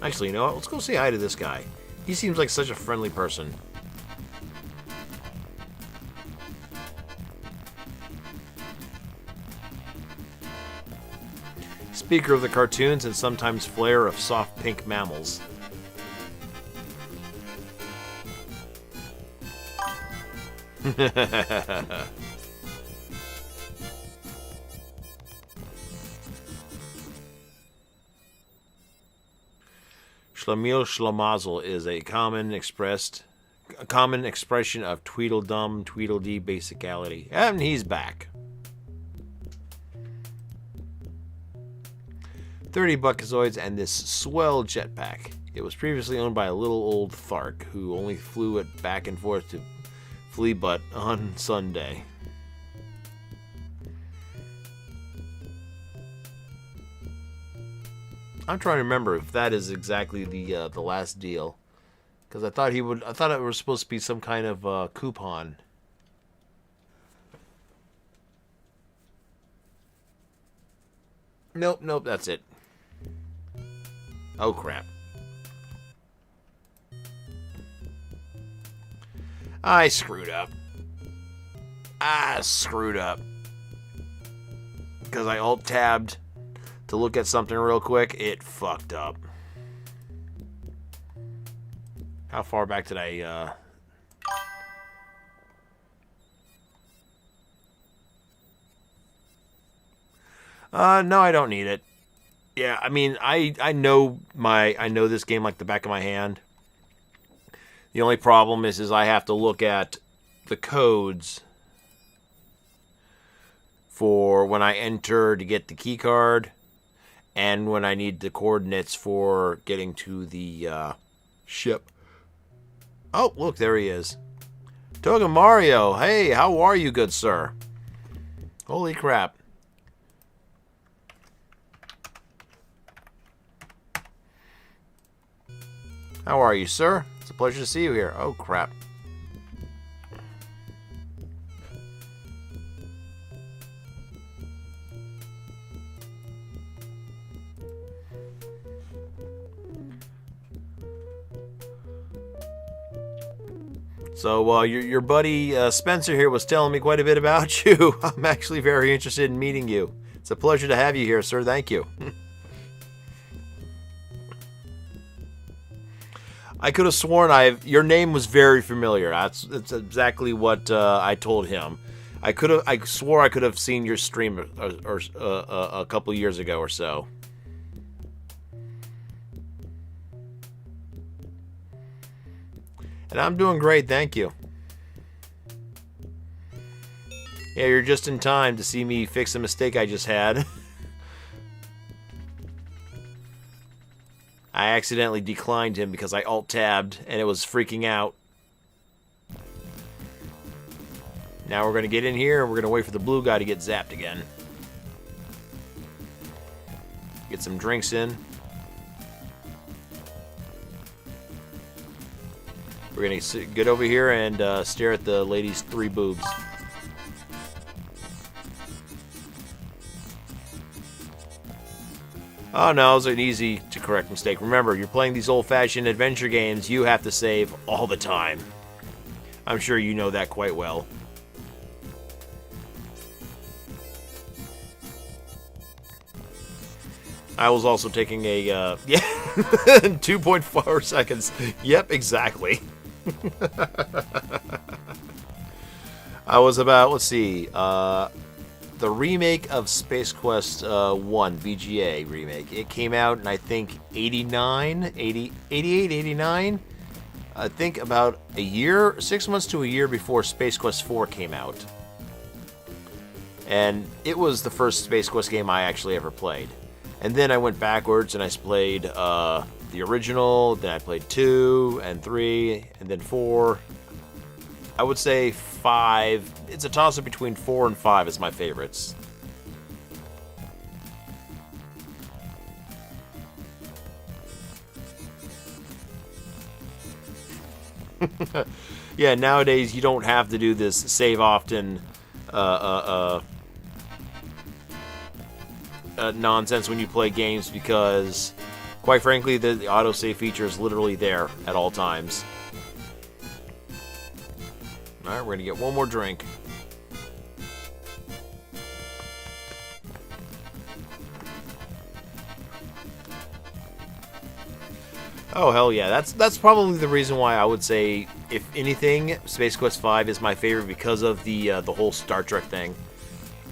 Actually, you know what? Let's go say hi to this guy. He seems like such a friendly person. Speaker of the cartoons and sometimes flair of soft pink mammals. Schlemiel Schlemazel is a common expression of Tweedledum, Tweedledee basicality. And he's back. 30 Buckazoids and this swell jetpack. It was previously owned by a little old Thark who only flew it back and forth to Fleabut on Sunday. I'm trying to remember if that is exactly the last deal, because I thought it was supposed to be some kind of coupon. Nope, that's it. Oh crap! I screwed up. Because I alt-tabbed to look at something real quick. It fucked up. How far back did I... No, I don't need it. Yeah, I mean, I know this game like the back of my hand. The only problem is I have to look at the codes for when I enter to get the key card and when I need the coordinates for getting to the ship. Oh, look, there he is. Toga Mario, hey, how are you, good sir? Holy crap. How are you, sir? It's a pleasure to see you here. Oh, crap. So, your buddy Spencer here was telling me quite a bit about you. I'm actually very interested in meeting you. It's a pleasure to have you here, sir. Thank you. I could have sworn your name was very familiar. That's exactly what I told him. I swore I could have seen your stream a couple years ago or so. And I'm doing great, thank you. Yeah, you're just in time to see me fix a mistake I just had. I accidentally declined him because I alt-tabbed and it was freaking out. Now we're going to get in here and we're going to wait for the blue guy to get zapped again. Get some drinks in. We're going to get over here and stare at the lady's 3 boobs. Oh no, it was an easy to correct mistake. Remember, you're playing these old-fashioned adventure games, you have to save all the time. I'm sure you know that quite well. I was also taking a, yeah, 2.4 seconds. Yep, exactly. I was about, let's see, the remake of Space Quest 1, VGA remake. It came out in, I think, 88, 89? I think about a year, 6 months to a year before Space Quest 4 came out. And it was the first Space Quest game I actually ever played. And then I went backwards and I played the original, then I played 2 and 3, and then 4. I would say 5. It's a toss-up between 4 and 5 is my favorites. Yeah, nowadays you don't have to do this save often nonsense when you play games because, quite frankly, the autosave feature is literally there at all times. Alright, we're gonna get one more drink. Oh, hell yeah. That's probably the reason why I would say, if anything, Space Quest V is my favorite because of the whole Star Trek thing.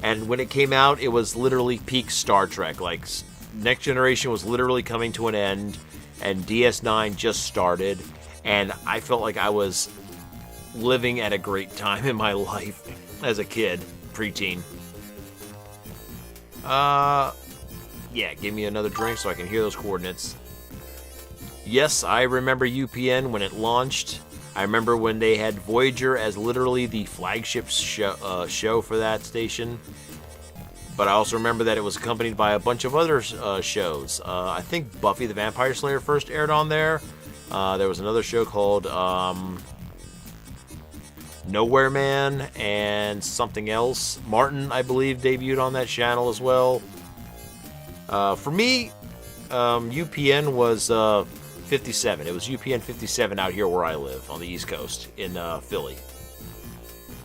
And when it came out, it was literally peak Star Trek. Like, Next Generation was literally coming to an end, and DS9 just started, and I felt like I was living at a great time in my life as a kid, preteen. Yeah, give me another drink so I can hear those coordinates. Yes, I remember UPN when it launched. I remember when they had Voyager as literally the flagship show for that station. But I also remember that it was accompanied by a bunch of other shows. I think Buffy the Vampire Slayer first aired on there. There was another show called Nowhere Man and something else. Martin, I believe, debuted on that channel as well. For me, UPN was 57. It was UPN 57 out here where I live on the East Coast in Philly.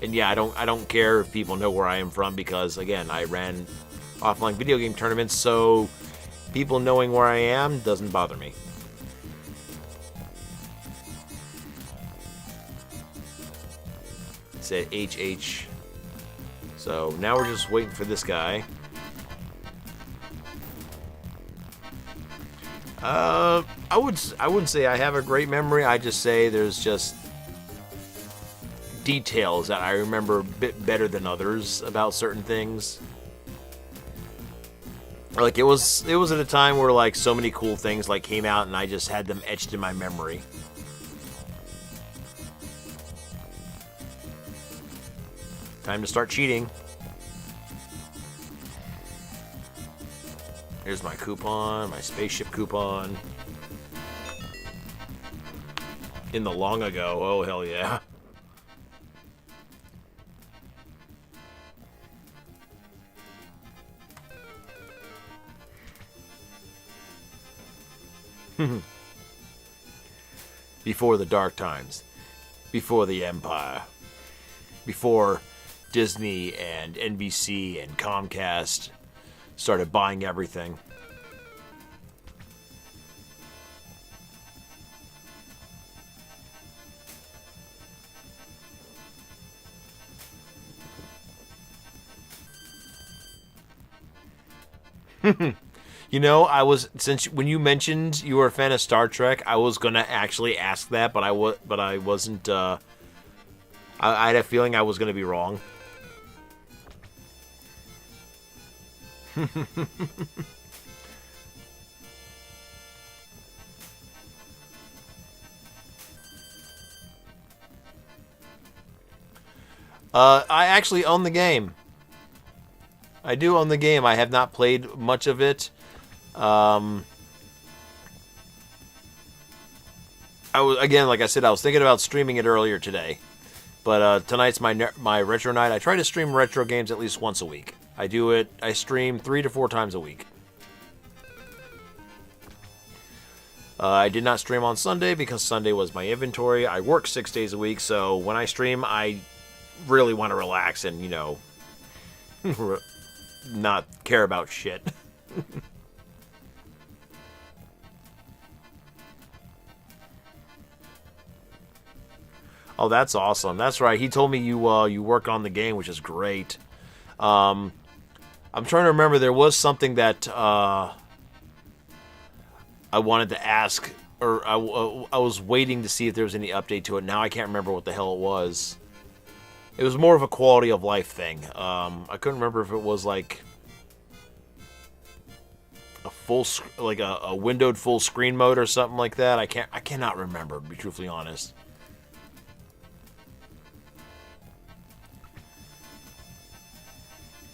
And yeah, I don't care if people know where I am from because, again, I ran offline video game tournaments, so people knowing where I am doesn't bother me. It said HH. So now we're just waiting for this guy. I wouldn't say I have a great memory. I just say there's just details that I remember a bit better than others about certain things. Like it was at a time where like so many cool things like came out and I just had them etched in my memory. Time to start cheating. Here's my coupon, my spaceship coupon. In the long ago, oh hell yeah. Before the dark times, before the Empire, before Disney and NBC and Comcast started buying everything. You know, when you mentioned you were a fan of Star Trek, I was gonna actually ask that, but I wasn't. I had a feeling I was gonna be wrong. I actually own the game. I do own the game. I have not played much of it. Again, like I said, I was thinking about streaming it earlier today, but tonight's my retro night. I try to stream retro games at least once a week. I stream 3 to 4 times a week. I did not stream on Sunday because Sunday was my inventory. I work 6 days a week, so when I stream, I really want to relax and, you know, not care about shit. Oh, that's awesome. That's right. He told me you work on the game, which is great. I'm trying to remember. There was something that I wanted to ask, or I was waiting to see if there was any update to it. Now I can't remember what the hell it was. It was more of a quality of life thing. I couldn't remember if it was like a a windowed full screen mode or something like that. I cannot remember, to be truthfully honest.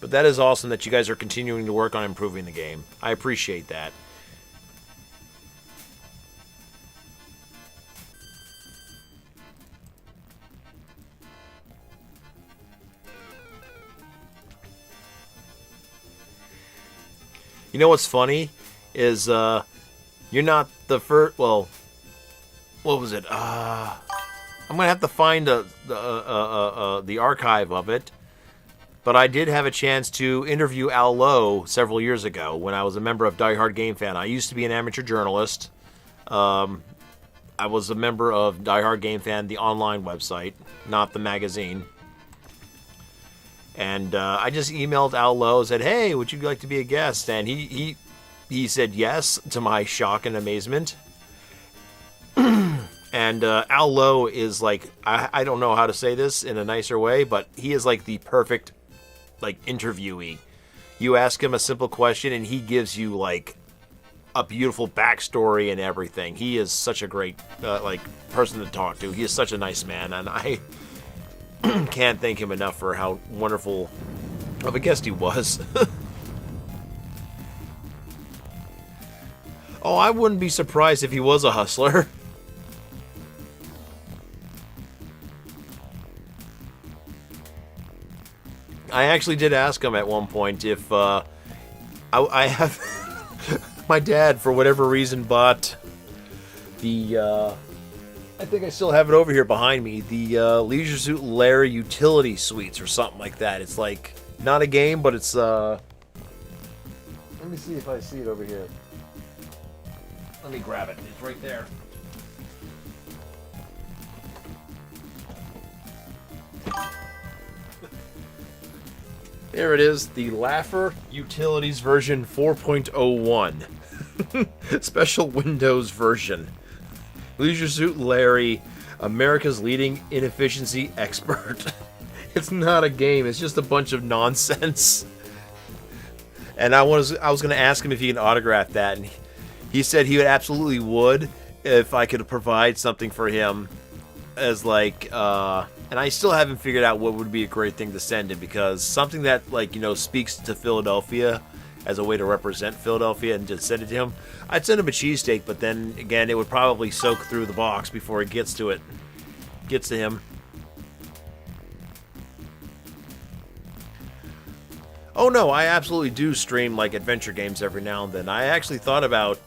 But that is awesome that you guys are continuing to work on improving the game. I appreciate that. You know what's funny is you're not the first. Well, what was it? I'm gonna have to find the archive of it. But I did have a chance to interview Al Lowe several years ago when I was a member of Die Hard Game Fan. I used to be an amateur journalist. I was a member of Die Hard Game Fan, the online website, not the magazine. And I just emailed Al Lowe, said, "Hey, would you like to be a guest?" And he said yes, to my shock and amazement. And Al Lowe is like, I don't know how to say this in a nicer way, but he is like the perfect interviewee. You ask him a simple question and he gives you like a beautiful backstory and everything. He is such a great person to talk to. He is such a nice man, and I can't thank him enough for how wonderful of a guest he was. Oh, I wouldn't be surprised if he was a hustler. I actually did ask him at one point if I have my dad, for whatever reason, bought the I think I still have it over here behind me, the Leisure Suit Larry utility suites or something like that. It's like not a game, but it's let me see if I see it over here. Let me grab it. It's right there. There it is, the Laugher Utilities version 4.01. Special Windows version. Leisure Suit Larry, America's leading inefficiency expert. It's not a game, it's just a bunch of nonsense. And I was going to ask him if he can autograph that, and he said he absolutely would if I could provide something for him as and I still haven't figured out what would be a great thing to send him, because something that speaks to Philadelphia as a way to represent Philadelphia and just send it to him. I'd send him a cheesesteak, but then again it would probably soak through the box before it gets to him. Oh no, I absolutely do stream adventure games every now and then. I actually thought about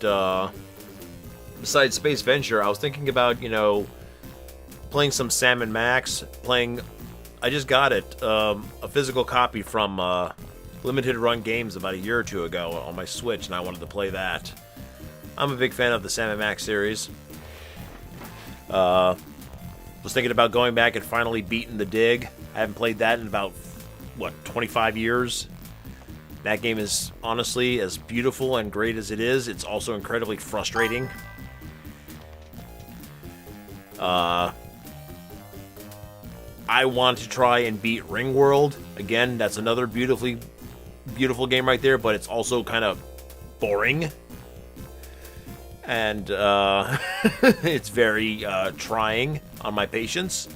besides Space Venture, I was thinking about playing some Sam & Max, I just got it, a physical copy from Limited Run Games about a year or two ago on my Switch, and I wanted to play that. I'm a big fan of the Sam & Max series. Was thinking about going back and finally beating The Dig. I haven't played that in about, 25 years? That game is, honestly, as beautiful and great as it is, it's also incredibly frustrating. I want to try and beat Ringworld. Again, that's another beautiful game right there, but it's also kind of boring. And it's very trying on my patience.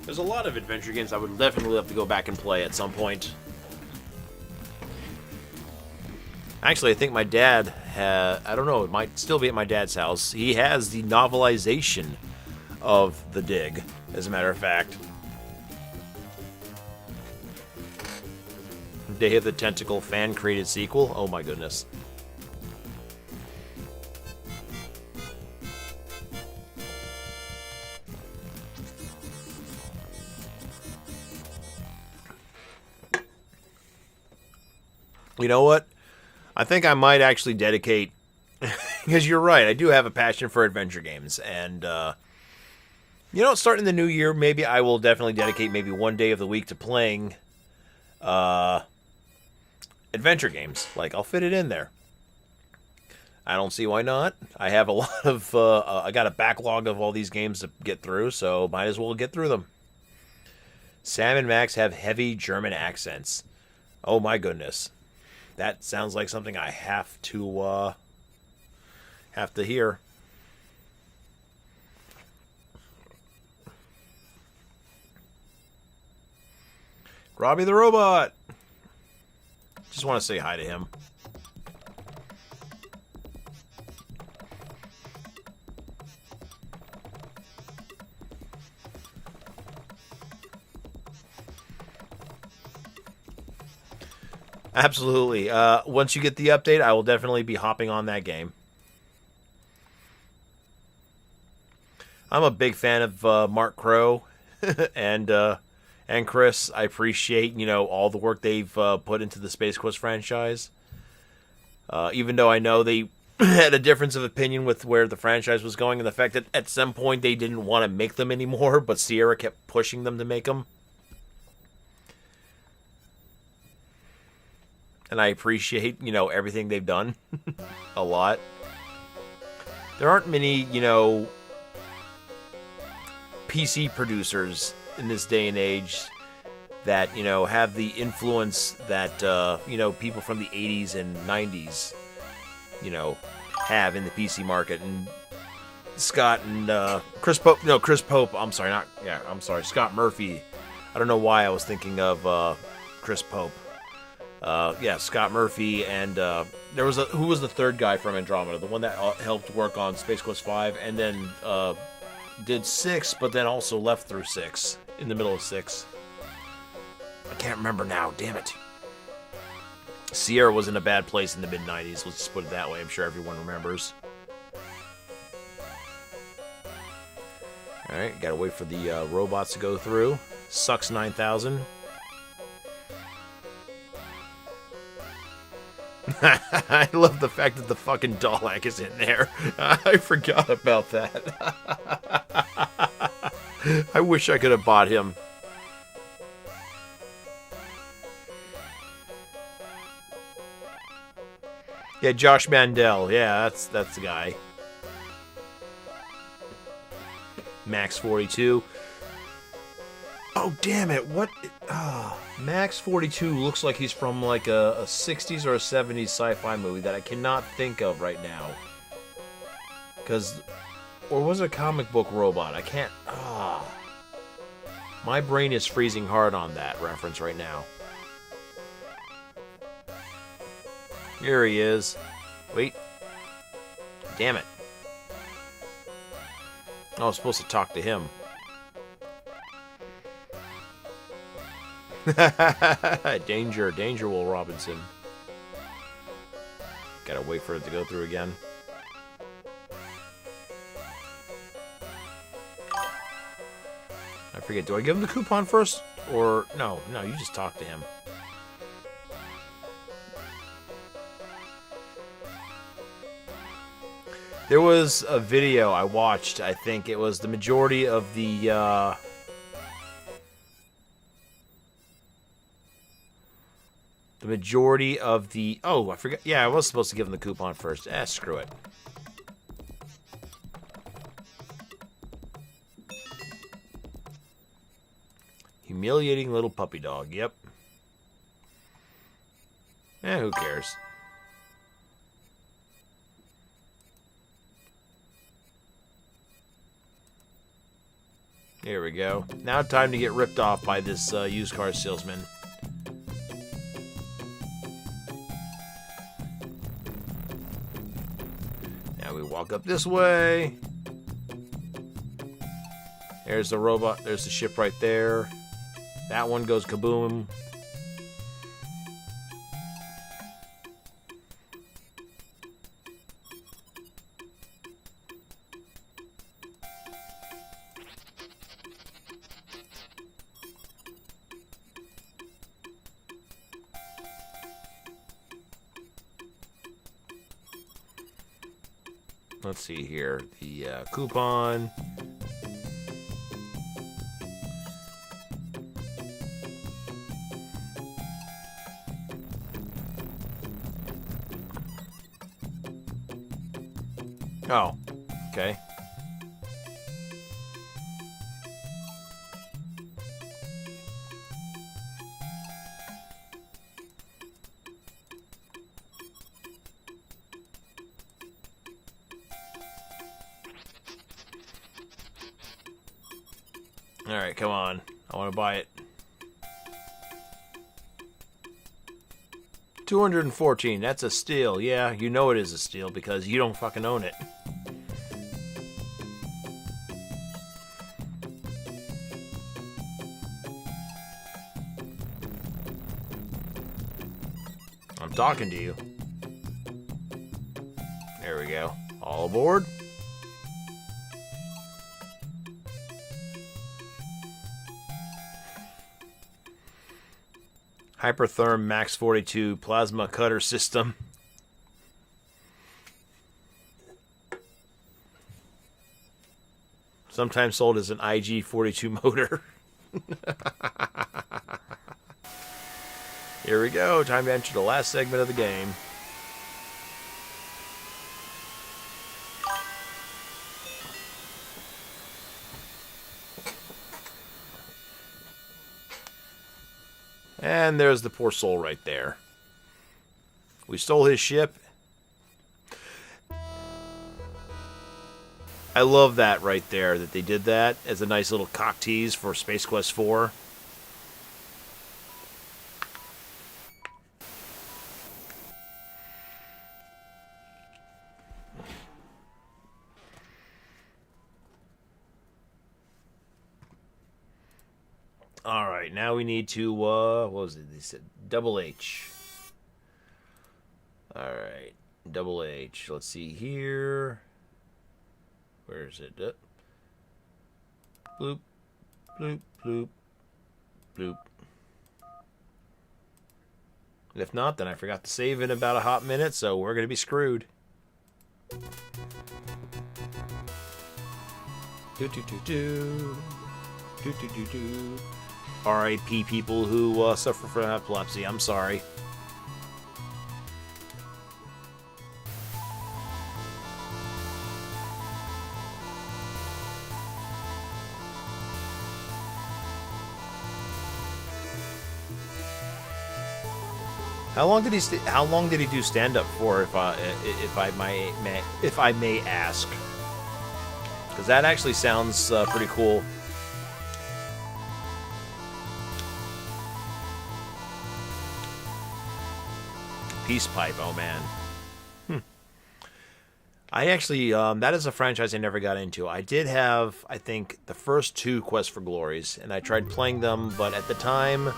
There's a lot of adventure games I would definitely have to go back and play at some point. Actually, I think my dad I don't know, it might still be at my dad's house. He has the novelization of The Dig, as a matter of fact. Day of the Tentacle fan-created sequel? Oh my goodness. You know what? I think I might actually dedicate, because you're right, I do have a passion for adventure games, and, starting the new year, maybe I will definitely dedicate maybe one day of the week to playing, adventure games. I'll fit it in there. I don't see why not. I have a lot of, I got a backlog of all these games to get through, so might as well get through them. Sam and Max have heavy German accents. Oh my goodness. That sounds like something I have to hear. Robbie the Robot! Just want to say hi to him. Absolutely. Once you get the update, I will definitely be hopping on that game. I'm a big fan of Mark Crow and Chris. I appreciate, you know, all the work they've put into the Space Quest franchise. Even though I know they had a difference of opinion with where the franchise was going and the fact that at some point they didn't want to make them anymore, but Sierra kept pushing them to make them. And I appreciate, you know, everything they've done a lot. There aren't many, you know, PC producers in this day and age that, you know, have the influence that, you know, people from the 80s and 90s, you know, have in the PC market. And Scott and Chris Pope, I'm sorry, Scott Murphy. I don't know why I was thinking of Chris Pope. Scott Murphy, and there was who was the third guy from Andromeda, the one that helped work on Space Quest 5, and then did 6, but then also left through 6, in the middle of 6. I can't remember now, damn it. Sierra was in a bad place in the mid-90s, let's just put it that way, I'm sure everyone remembers. Alright, gotta wait for the robots to go through. Sucks 9000. I love the fact that the fucking Dalek is in there. I forgot about that. I wish I could have bought him. Yeah, Josh Mandel. Yeah, that's the guy. Max 42. Oh, damn it. What? Max 42 looks like he's from like a 60s or a 70s sci-fi movie that I cannot think of right now. Or was it a comic book robot? I can't. My brain is freezing hard on that reference right now. Here he is. Wait. Damn it. I was supposed to talk to him. Danger, Will Robinson. Gotta wait for it to go through again. I forget, do I give him the coupon first? Or, no, you just talk to him. There was a video I watched, I think it was the majority of the, oh, I forgot. Yeah, I was supposed to give him the coupon first. Screw it. Humiliating little puppy dog. Yep. Who cares? Here we go. Now time to get ripped off by this used car salesman. Now we walk up this way. There's the robot. There's the ship right there. That one goes kaboom. Let's see here. The coupon. Oh, okay. Alright, come on. I want to buy it. 214. That's a steal. Yeah, you know it is a steal because you don't fucking own it. I'm talking to you. There we go. All aboard. Hypertherm Max 42 plasma cutter system. Sometimes sold as an IG-42 motor. Here we go. Time to enter the last segment of the game. And there's the poor soul right there. We stole his ship. I love that right there, that they did that as a nice little cock tease for Space Quest 4. Alright, now we need to, what was it? They said double H. Alright, double H. Let's see here. Where is it? Bloop, bloop, bloop, bloop. And if not, then I forgot to save in about a hot minute, so we're going to be screwed. Do-do-do-do. Do-do-do-do. R.I.P. people who suffer from epilepsy. I'm sorry. How long did he do stand up for? If I may ask, because that actually sounds pretty cool. Peace Pipe, oh man. I actually, that is a franchise I never got into. I did have, I think, the first 2 Quest for Glories, and I tried playing them, but at the time,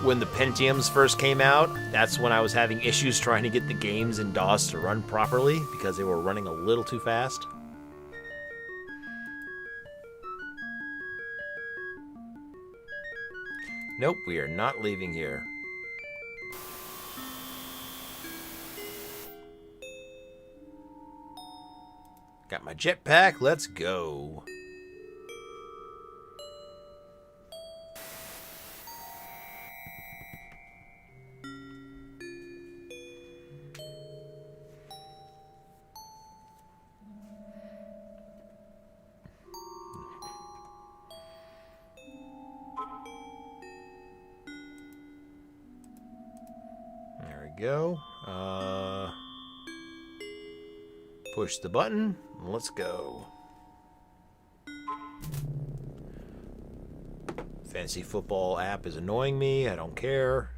when the Pentiums first came out, that's when I was having issues trying to get the games in DOS to run properly, because they were running a little too fast. Nope, we are not leaving here. Got my jetpack, let's go. There we go. Push the button. Let's go. Fantasy football app is annoying me. I don't care.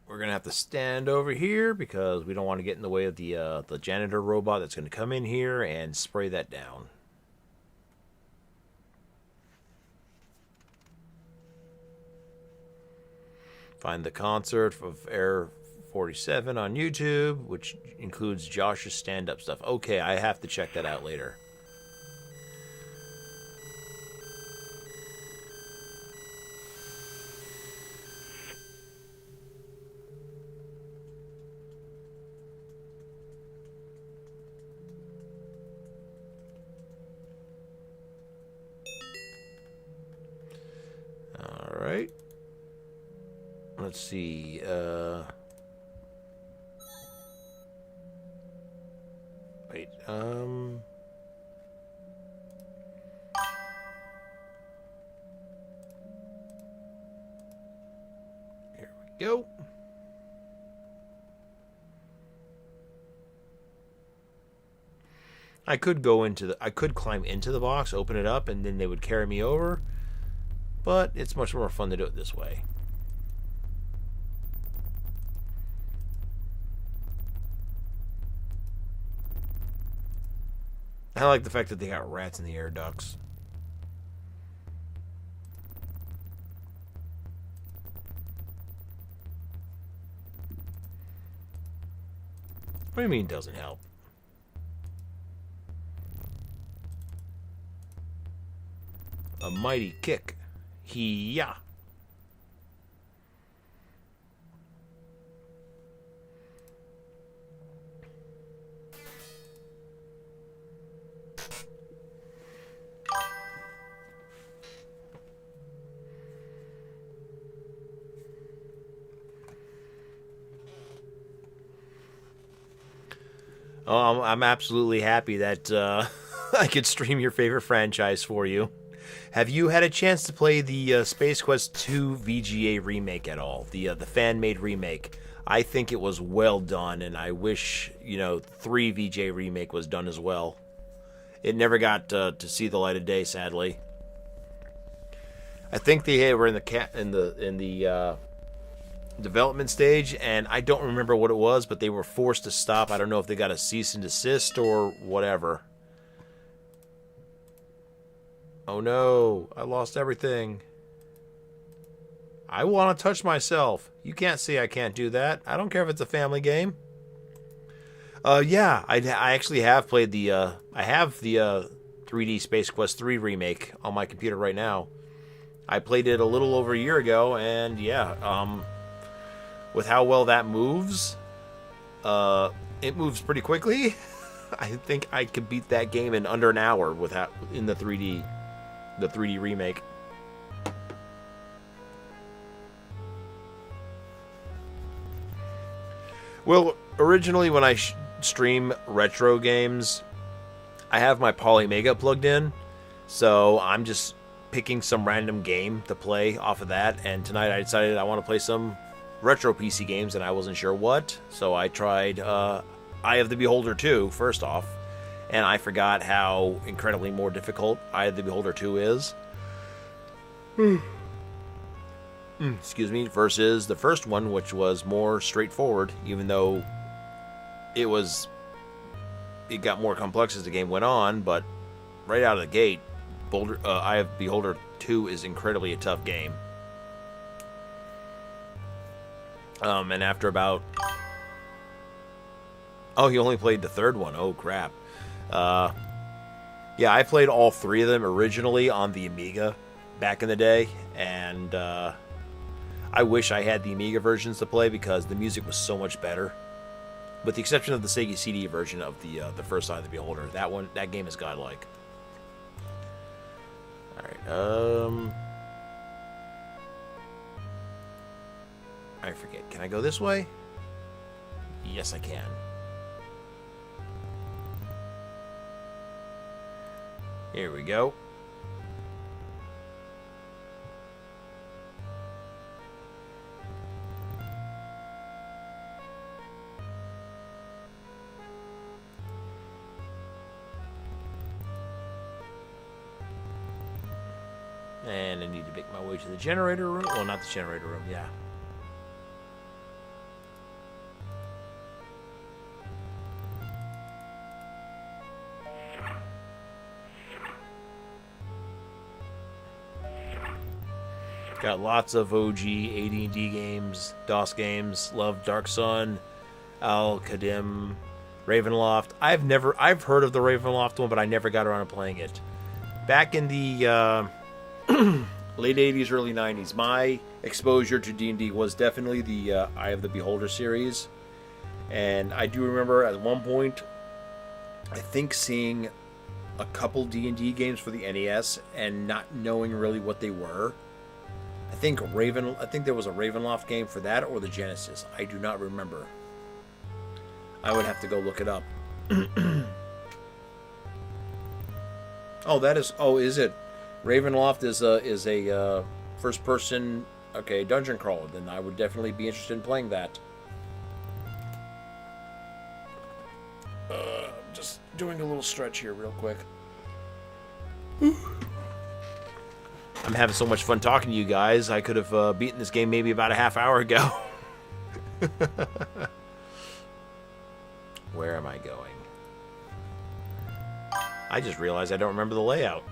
We're gonna have to stand over here because we don't want to get in the way of the janitor robot that's gonna come in here and spray that down. Find the concert of Air 47 on YouTube, which includes Josh's stand-up stuff. Okay, I have to check that out later. Alright. Let's see. Wait. go. I could climb into the box, open it up, and then they would carry me over. But it's much more fun to do it this way. I like the fact that they got rats in the air ducts. What do you mean it doesn't help? A mighty kick. He-ya. Oh, I'm absolutely happy that I could stream your favorite franchise for you. Have you had a chance to play the Space Quest 2 VGA remake at all? The fan-made remake. I think it was well done, and I wish 3 VGA remake was done as well. It never got to see the light of day, sadly. I think they were in the development stage, and I don't remember what it was, but they were forced to stop. I don't know if they got a cease and desist or whatever. Oh no, I lost everything. I want to touch myself. You can't see I can't do that. I don't care if it's a family game. Yeah, I actually have played I have the 3D Space Quest 3 remake on my computer right now. I played it a little over a year ago, and yeah, with how well that moves, it moves pretty quickly. I think I could beat that game in under an hour in the 3D remake. Well, originally when I stream retro games, I have my Polymega plugged in, so I'm just picking some random game to play off of that, and tonight I decided I want to play some retro PC games, and I wasn't sure what, so I tried Eye of the Beholder 2 first off, and I forgot how incredibly more difficult Eye of the Beholder 2 is. Excuse me, versus the first one, which was more straightforward, even though it got more complex as the game went on, but right out of the gate, Eye of the Beholder 2 is incredibly a tough game. And after about... Oh, you only played the third one. Oh, crap. Yeah, I played all 3 of them originally on the Amiga back in the day, and I wish I had the Amiga versions to play because the music was so much better. With the exception of the Sega CD version of the first Eye of the Beholder. That game is godlike. Alright, I forget. Can I go this way? Yes, I can. Here we go. And I need to make my way to the generator room. Well, not the generator room, yeah. Got lots of OG AD&D games, DOS games. Love Dark Sun, Al-Qadim, Ravenloft. I've heard of the Ravenloft one, but I never got around to playing it. Back in the late 80s, early 90s, my exposure to D&D was definitely the Eye of the Beholder series. And I do remember at one point, I think seeing a couple D&D games for the NES and not knowing really what they were. I think there was a Ravenloft game for that or the Genesis. I do not remember. I would have to go look it up. Is it? Ravenloft is a first-person Okay, dungeon crawler. Then I would definitely be interested in playing that. Just doing a little stretch here real quick. I'm having so much fun talking to you guys. I could have beaten this game maybe about a half hour ago. Where am I going? I just realized I don't remember the layout.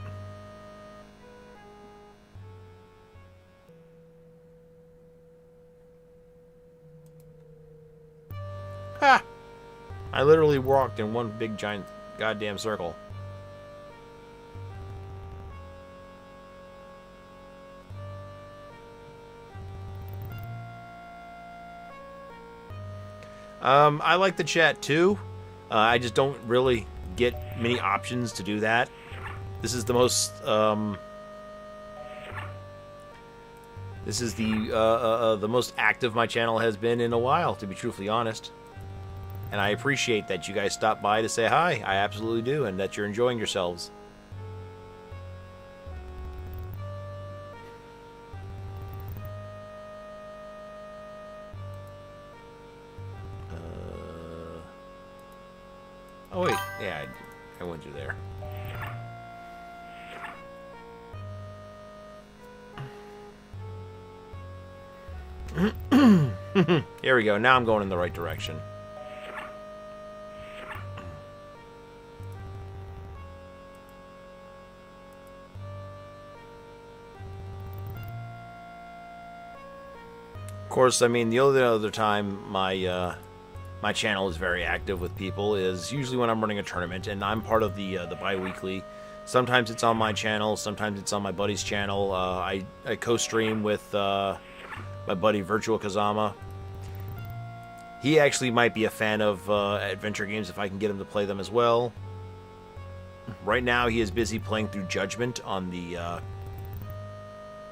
Ha! I literally walked in one big giant goddamn circle. I like the chat too. I just don't really get many options to do that. This is the most. This is the most active my channel has been in a while, to be truthfully honest. And I appreciate that you guys stop by to say hi. I absolutely do, and that you're enjoying yourselves. Oh wait, yeah, I went through there. Here we go. Now I'm going in the right direction. Of course, I mean, the only other time my channel is very active with people is usually when I'm running a tournament, and I'm part of the bi-weekly. Sometimes it's on my channel, sometimes it's on my buddy's channel. I co-stream with my buddy Virtual Kazama. He actually might be a fan of adventure games if I can get him to play them as well. Right now he is busy playing through Judgment on the...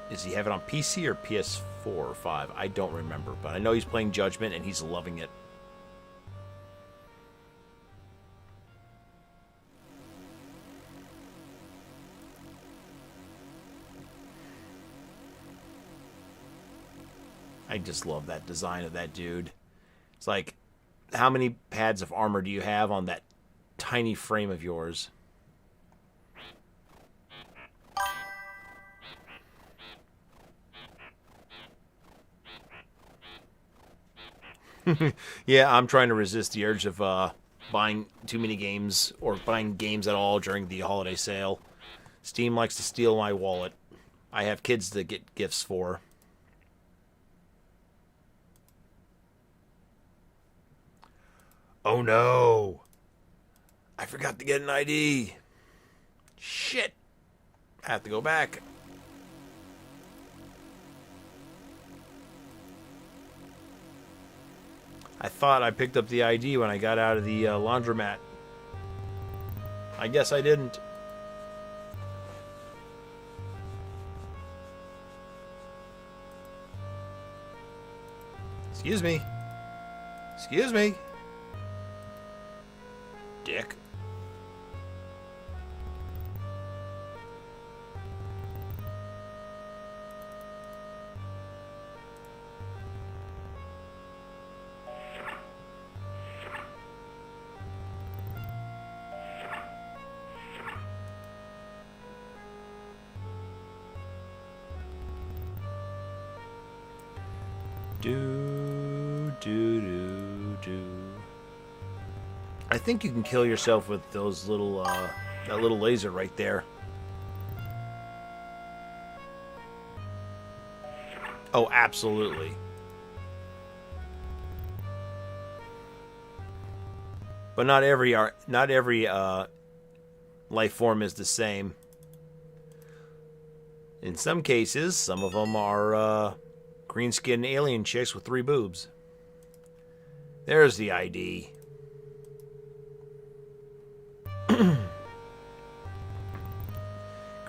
does he have it on PC or PS4 or 5? I don't remember, but I know he's playing Judgment and he's loving it. I just love that design of that dude. It's like, how many pads of armor do you have on that tiny frame of yours? Yeah, I'm trying to resist the urge of buying too many games or buying games at all during the holiday sale. Steam likes to steal my wallet. I have kids to get gifts for. Oh no! I forgot to get an ID. Shit! I have to go back. I thought I picked up the ID when I got out of the laundromat. I guess I didn't. Excuse me. Excuse me. Dick. I think you can kill yourself with those little, that little laser right there. Oh, absolutely. But not every life form is the same. In some cases, some of them are green-skinned alien chicks with 3 boobs. There's the ID.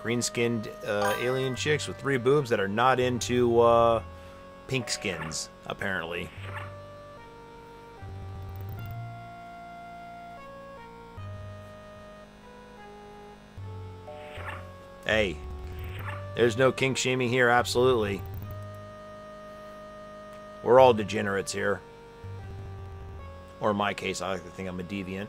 Green-skinned alien chicks with 3 boobs that are not into pink skins, apparently. Hey, there's no kink shaming here, absolutely. We're all degenerates here. Or in my case, I like to think I'm a deviant.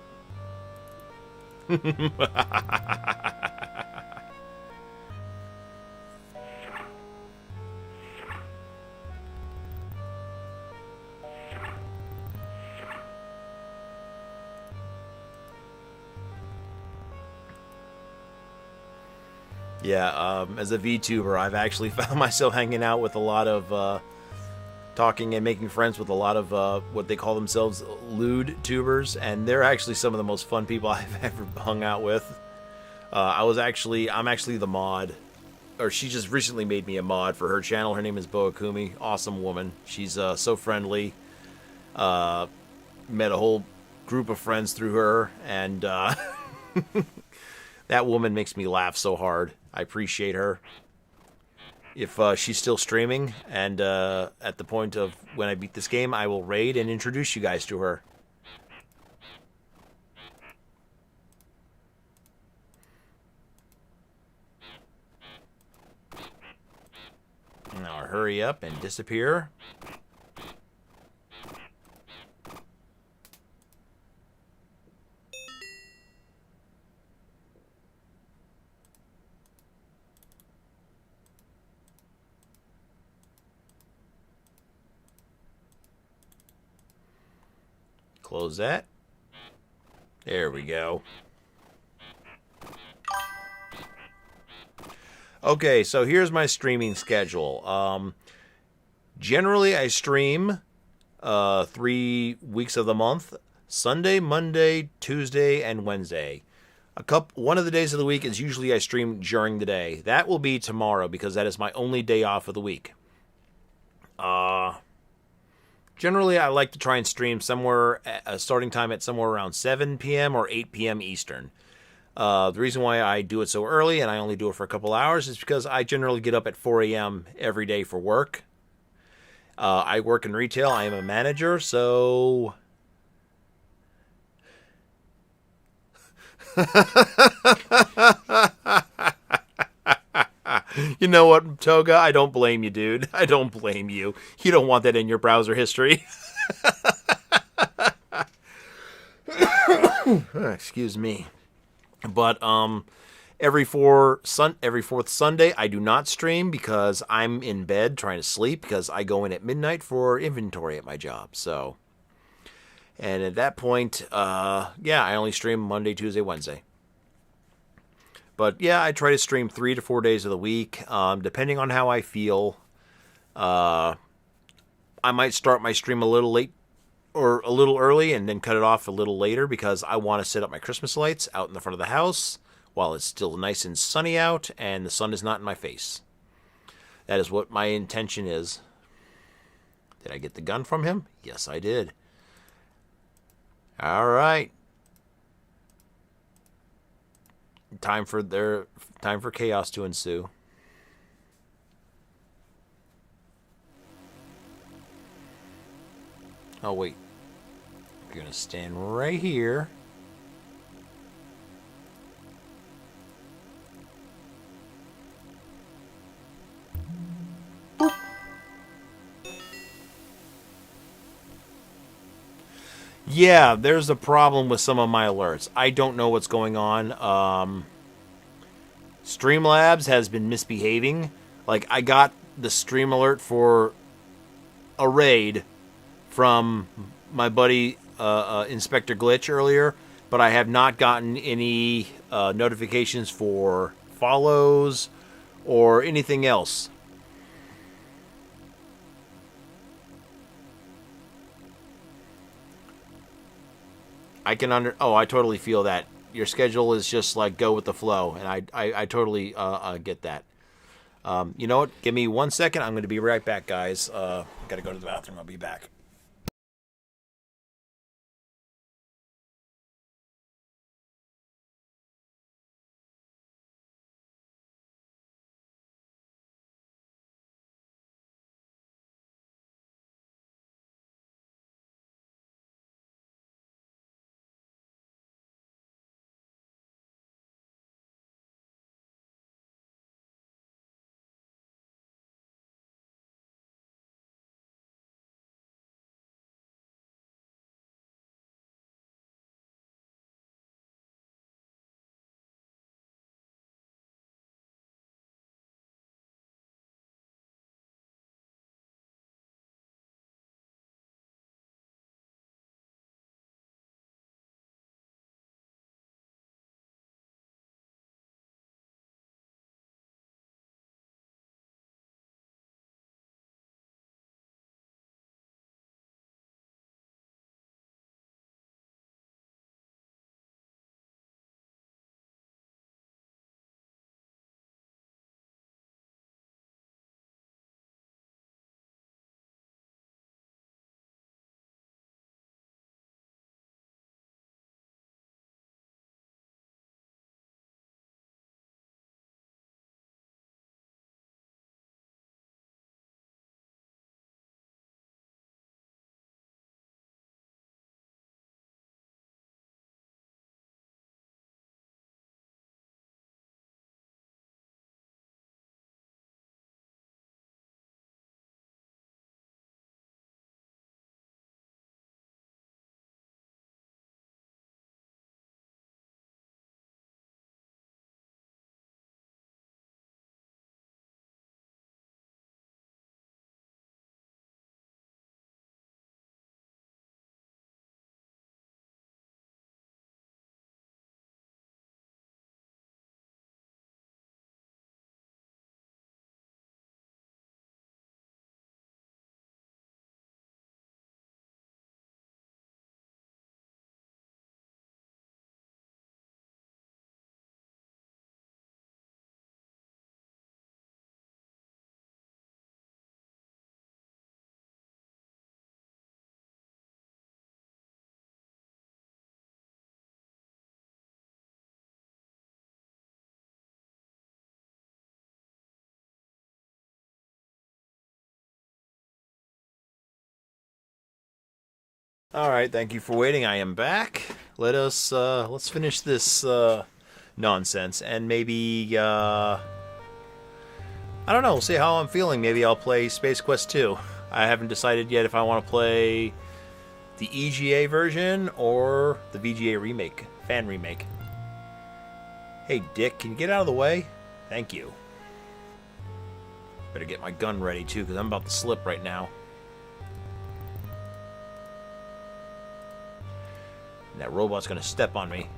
Yeah, as a VTuber, I've actually found myself hanging out with a lot of talking and making friends with a lot of what they call themselves lewd tubers, and they're actually some of the most fun people I've ever hung out with. I'm actually the mod, or she just recently made me a mod for her channel. Her name is Boakumi. Awesome woman. She's so friendly. Met a whole group of friends through her, and that woman makes me laugh so hard. I appreciate her. If she's still streaming, and at the point of when I beat this game, I will raid and introduce you guys to her. Now hurry up and disappear. Close that. There we go. Okay, so here's my streaming schedule. Generally, I stream 3 weeks of the month: Sunday, Monday, Tuesday, and Wednesday. One of the days of the week is usually I stream during the day. That will be tomorrow because that is my only day off of the week. Generally, I like to try and stream somewhere a starting time at somewhere around 7 p.m. or 8 p.m. Eastern. The reason why I do it so early and I only do it for a couple hours is because I generally get up at 4 a.m. every day for work. I work in retail. I am a manager, so... You know what, Toga? I don't blame you, dude. I don't blame you. You don't want that in your browser history. Excuse me. But every fourth Sunday I do not stream because I'm in bed trying to sleep because I go in at midnight for inventory at my job. So, and at that point, yeah, I only stream Monday, Tuesday, Wednesday. But yeah, I try to stream 3 to 4 days of the week, depending on how I feel. I might start my stream a little late or a little early and then cut it off a little later because I want to set up my Christmas lights out in the front of the house while it's still nice and sunny out and the sun is not in my face. That is what my intention is. Did I get the gun from him? Yes, I did. All right. Time for chaos to ensue. Oh wait. You're gonna stand right here. Boop. Yeah, there's a problem with some of my alerts. I don't know what's going on. Streamlabs has been misbehaving. Like, I got the stream alert for a raid from my buddy Inspector Glitch earlier, but I have not gotten any notifications for follows or anything else. I totally feel that. Your schedule is just like go with the flow, and I totally get that. You know what? Give me 1 second. I'm going to be right back, guys. Got to go to the bathroom. I'll be back. Alright, thank you for waiting. I am back. Let's finish this nonsense and maybe I don't know, we'll see how I'm feeling. Maybe I'll play Space Quest 2. I haven't decided yet if I want to play the EGA version or the VGA remake, fan remake. Hey Dick, can you get out of the way? Thank you. Better get my gun ready too, because I'm about to slip right now. And that robot's gonna step on me.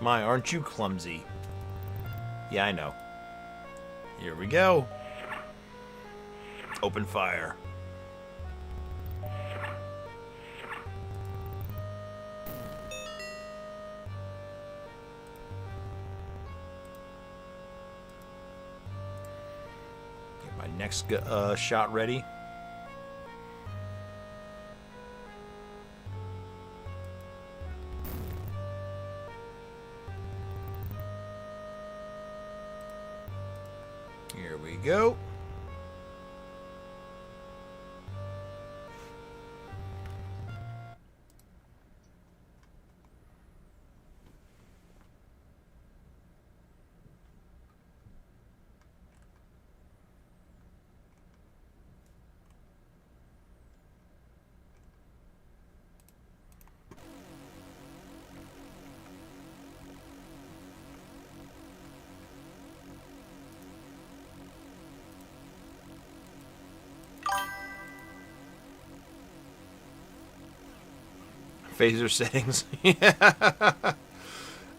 My, aren't you clumsy? Yeah, I know. Here we go. Open fire. Get my next shot ready. Here we go. Phaser settings.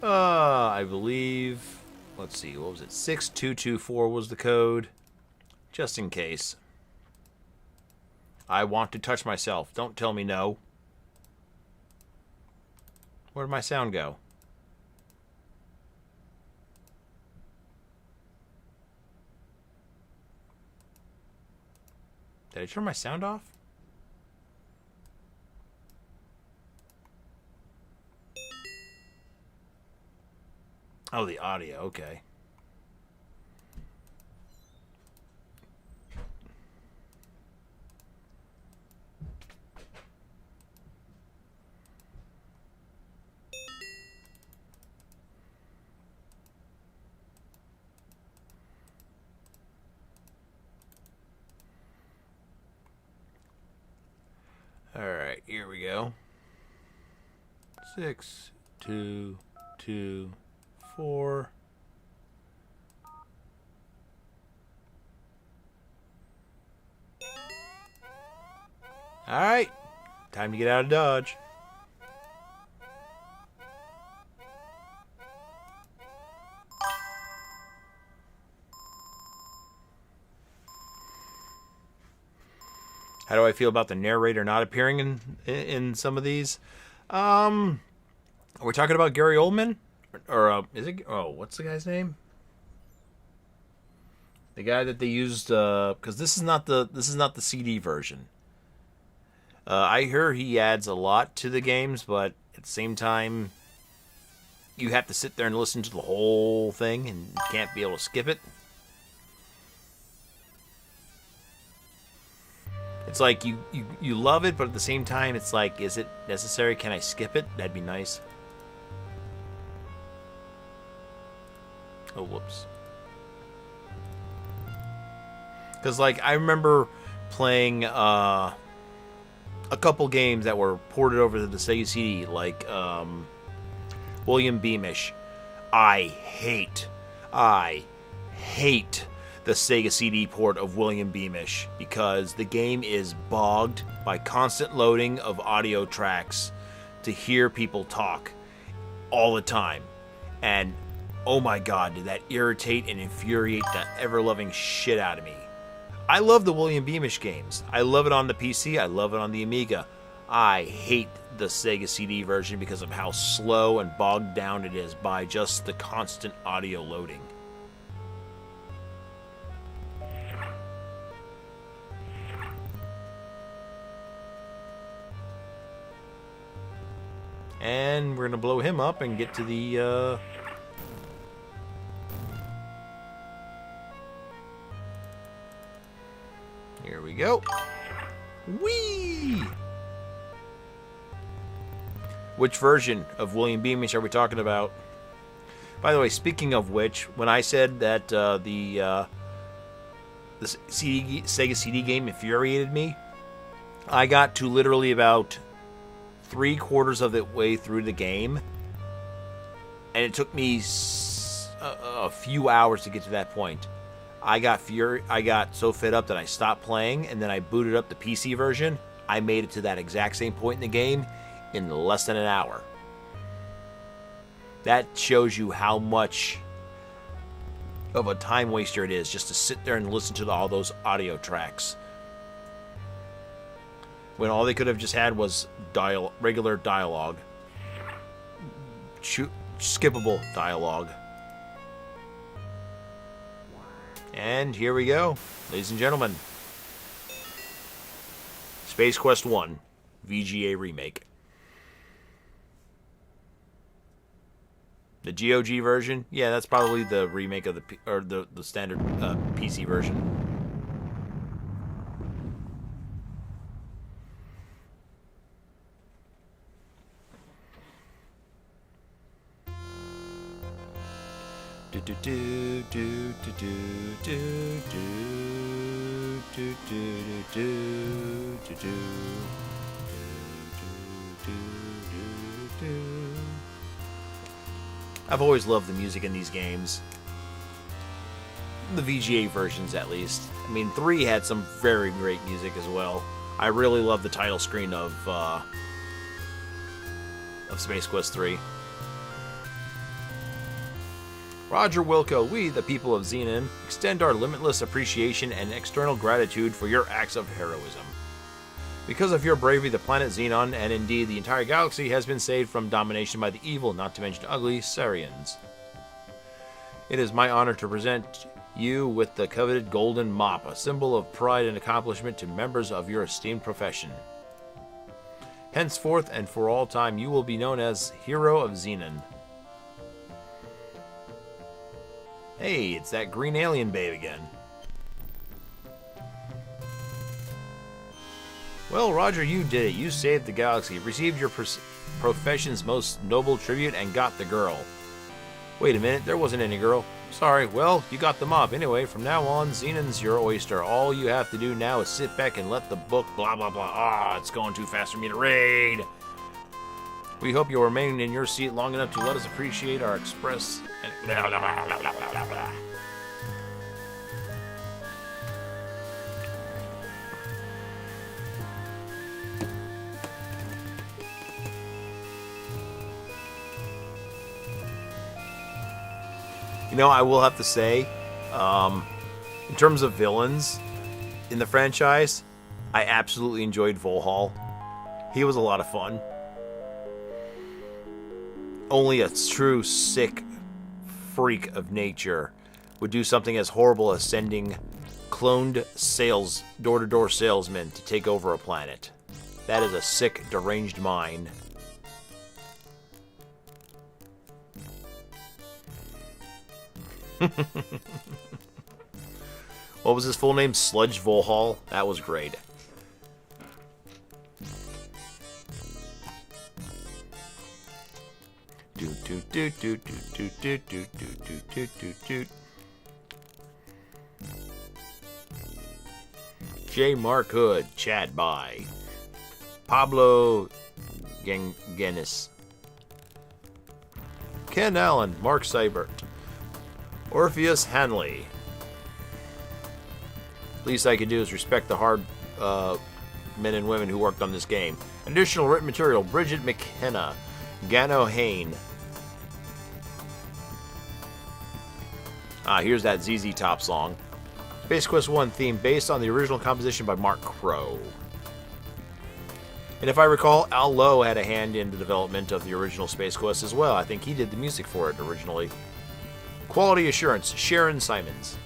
I believe. Let's see. What was it? 6224 was the code. Just in case. I want to touch myself. Don't tell me no. Where'd my sound go? Did I turn my sound off? Oh, the audio. Okay. All right, here we go. 6, 2, 2, 4. All right, time to get out of Dodge. How do I feel about the narrator not appearing in some of these? Are we talking about Gary Oldman? Or is it? Oh, what's the guy's name? The guy that they used because this is not the CD version. I hear he adds a lot to the games, but at the same time, you have to sit there and listen to the whole thing, and you can't be able to skip it. It's like you love it, but at the same time, it's like, is it necessary? Can I skip it? That'd be nice. Oh, whoops. Because, like, I remember playing a couple games that were ported over to the Sega CD, like William Beamish. I hate the Sega CD port of William Beamish because the game is bogged by constant loading of audio tracks to hear people talk all the time. And oh my god, did that irritate and infuriate the ever-loving shit out of me. I love the William Beamish games. I love it on the PC. I love it on the Amiga. I hate the Sega CD version because of how slow and bogged down it is by just the constant audio loading. And we're going to blow him up and get to the... Here we go. Whee! Which version of William Beamish are we talking about? By the way, speaking of which, when I said that the Sega CD game infuriated me, I got to literally about 3/4 of the way through the game, and it took me a few hours to get to that point. I got so fed up that I stopped playing, and then I booted up the PC version. I made it to that exact same point in the game in less than an hour. That shows you how much of a time waster it is just to sit there and listen to all those audio tracks, when all they could have just had was regular dialogue, skippable dialogue. And here we go, ladies and gentlemen. Space Quest 1 VGA Remake. The GOG version? Yeah, that's probably the remake of the standard PC version. I've always loved the music in these games. The VGA versions, at least. I mean, 3 had some very great music as well. I really love the title screen of Space Quest 3. Roger Wilco, we, the people of Xenon, extend our limitless appreciation and external gratitude for your acts of heroism. Because of your bravery, the planet Xenon, and indeed the entire galaxy, has been saved from domination by the evil, not to mention ugly, Sarians. It is my honor to present you with the coveted Golden Mop, a symbol of pride and accomplishment to members of your esteemed profession. Henceforth and for all time, you will be known as Hero of Xenon. Hey, it's that green alien babe again. Well, Roger, you did it. You saved the galaxy, received your profession's most noble tribute, and got the girl. Wait a minute, there wasn't any girl. Sorry, well, you got the mop. Anyway, from now on, Xenon's your oyster. All you have to do now is sit back and let the book blah blah blah. Ah, it's going too fast for me to read. We hope you'll remain in your seat long enough to let us appreciate our express and blah, blah, blah, blah, blah, blah, blah. You know, I will have to say, in terms of villains in the franchise, I absolutely enjoyed Volhall. He was a lot of fun. Only a true sick freak of nature would do something as horrible as sending cloned door-to-door salesmen to take over a planet. That is a sick, deranged mind. What was his full name? Sludge Volhall? That was great. J. Mark Hood, Chad by Pablo Genis, Ken Allen, Mark Seibert, Orpheus Hanley. Least I could do is respect the hard men and women who worked on this game. Additional written material: Bridget McKenna, Gano Hain. Here's that ZZ Top song. Space Quest 1 theme based on the original composition by Mark Crow. And if I recall, Al Lowe had a hand in the development of the original Space Quest as well. I think he did the music for it originally. Quality Assurance, Sharon Simons.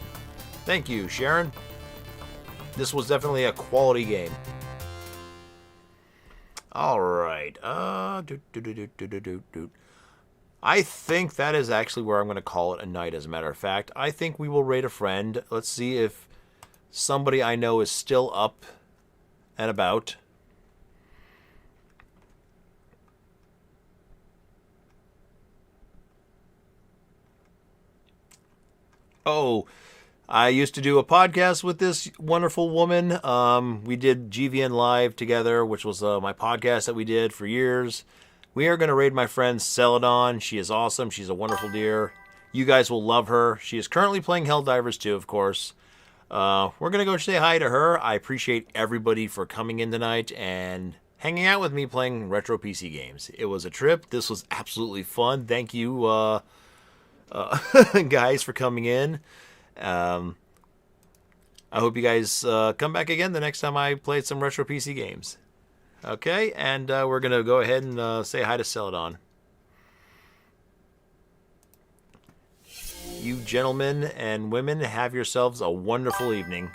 Thank you, Sharon. This was definitely a quality game. All right. I think that is actually where I'm going to call it a night, as a matter of fact. I think we will raid a friend. Let's see if somebody I know is still up and about. Oh, I used to do a podcast with this wonderful woman. We did GVN Live together, which was my podcast that we did for years. We are going to raid my friend Celadon. She is awesome. She's a wonderful dear. You guys will love her. She is currently playing Helldivers 2, of course. We're going to go say hi to her. I appreciate everybody for coming in tonight and hanging out with me playing retro PC games. It was a trip. This was absolutely fun. Thank you, guys, for coming in. I hope you guys come back again the next time I played some retro PC games. Okay, and we're going to go ahead and say hi to Celadon. You gentlemen and women, have yourselves a wonderful evening.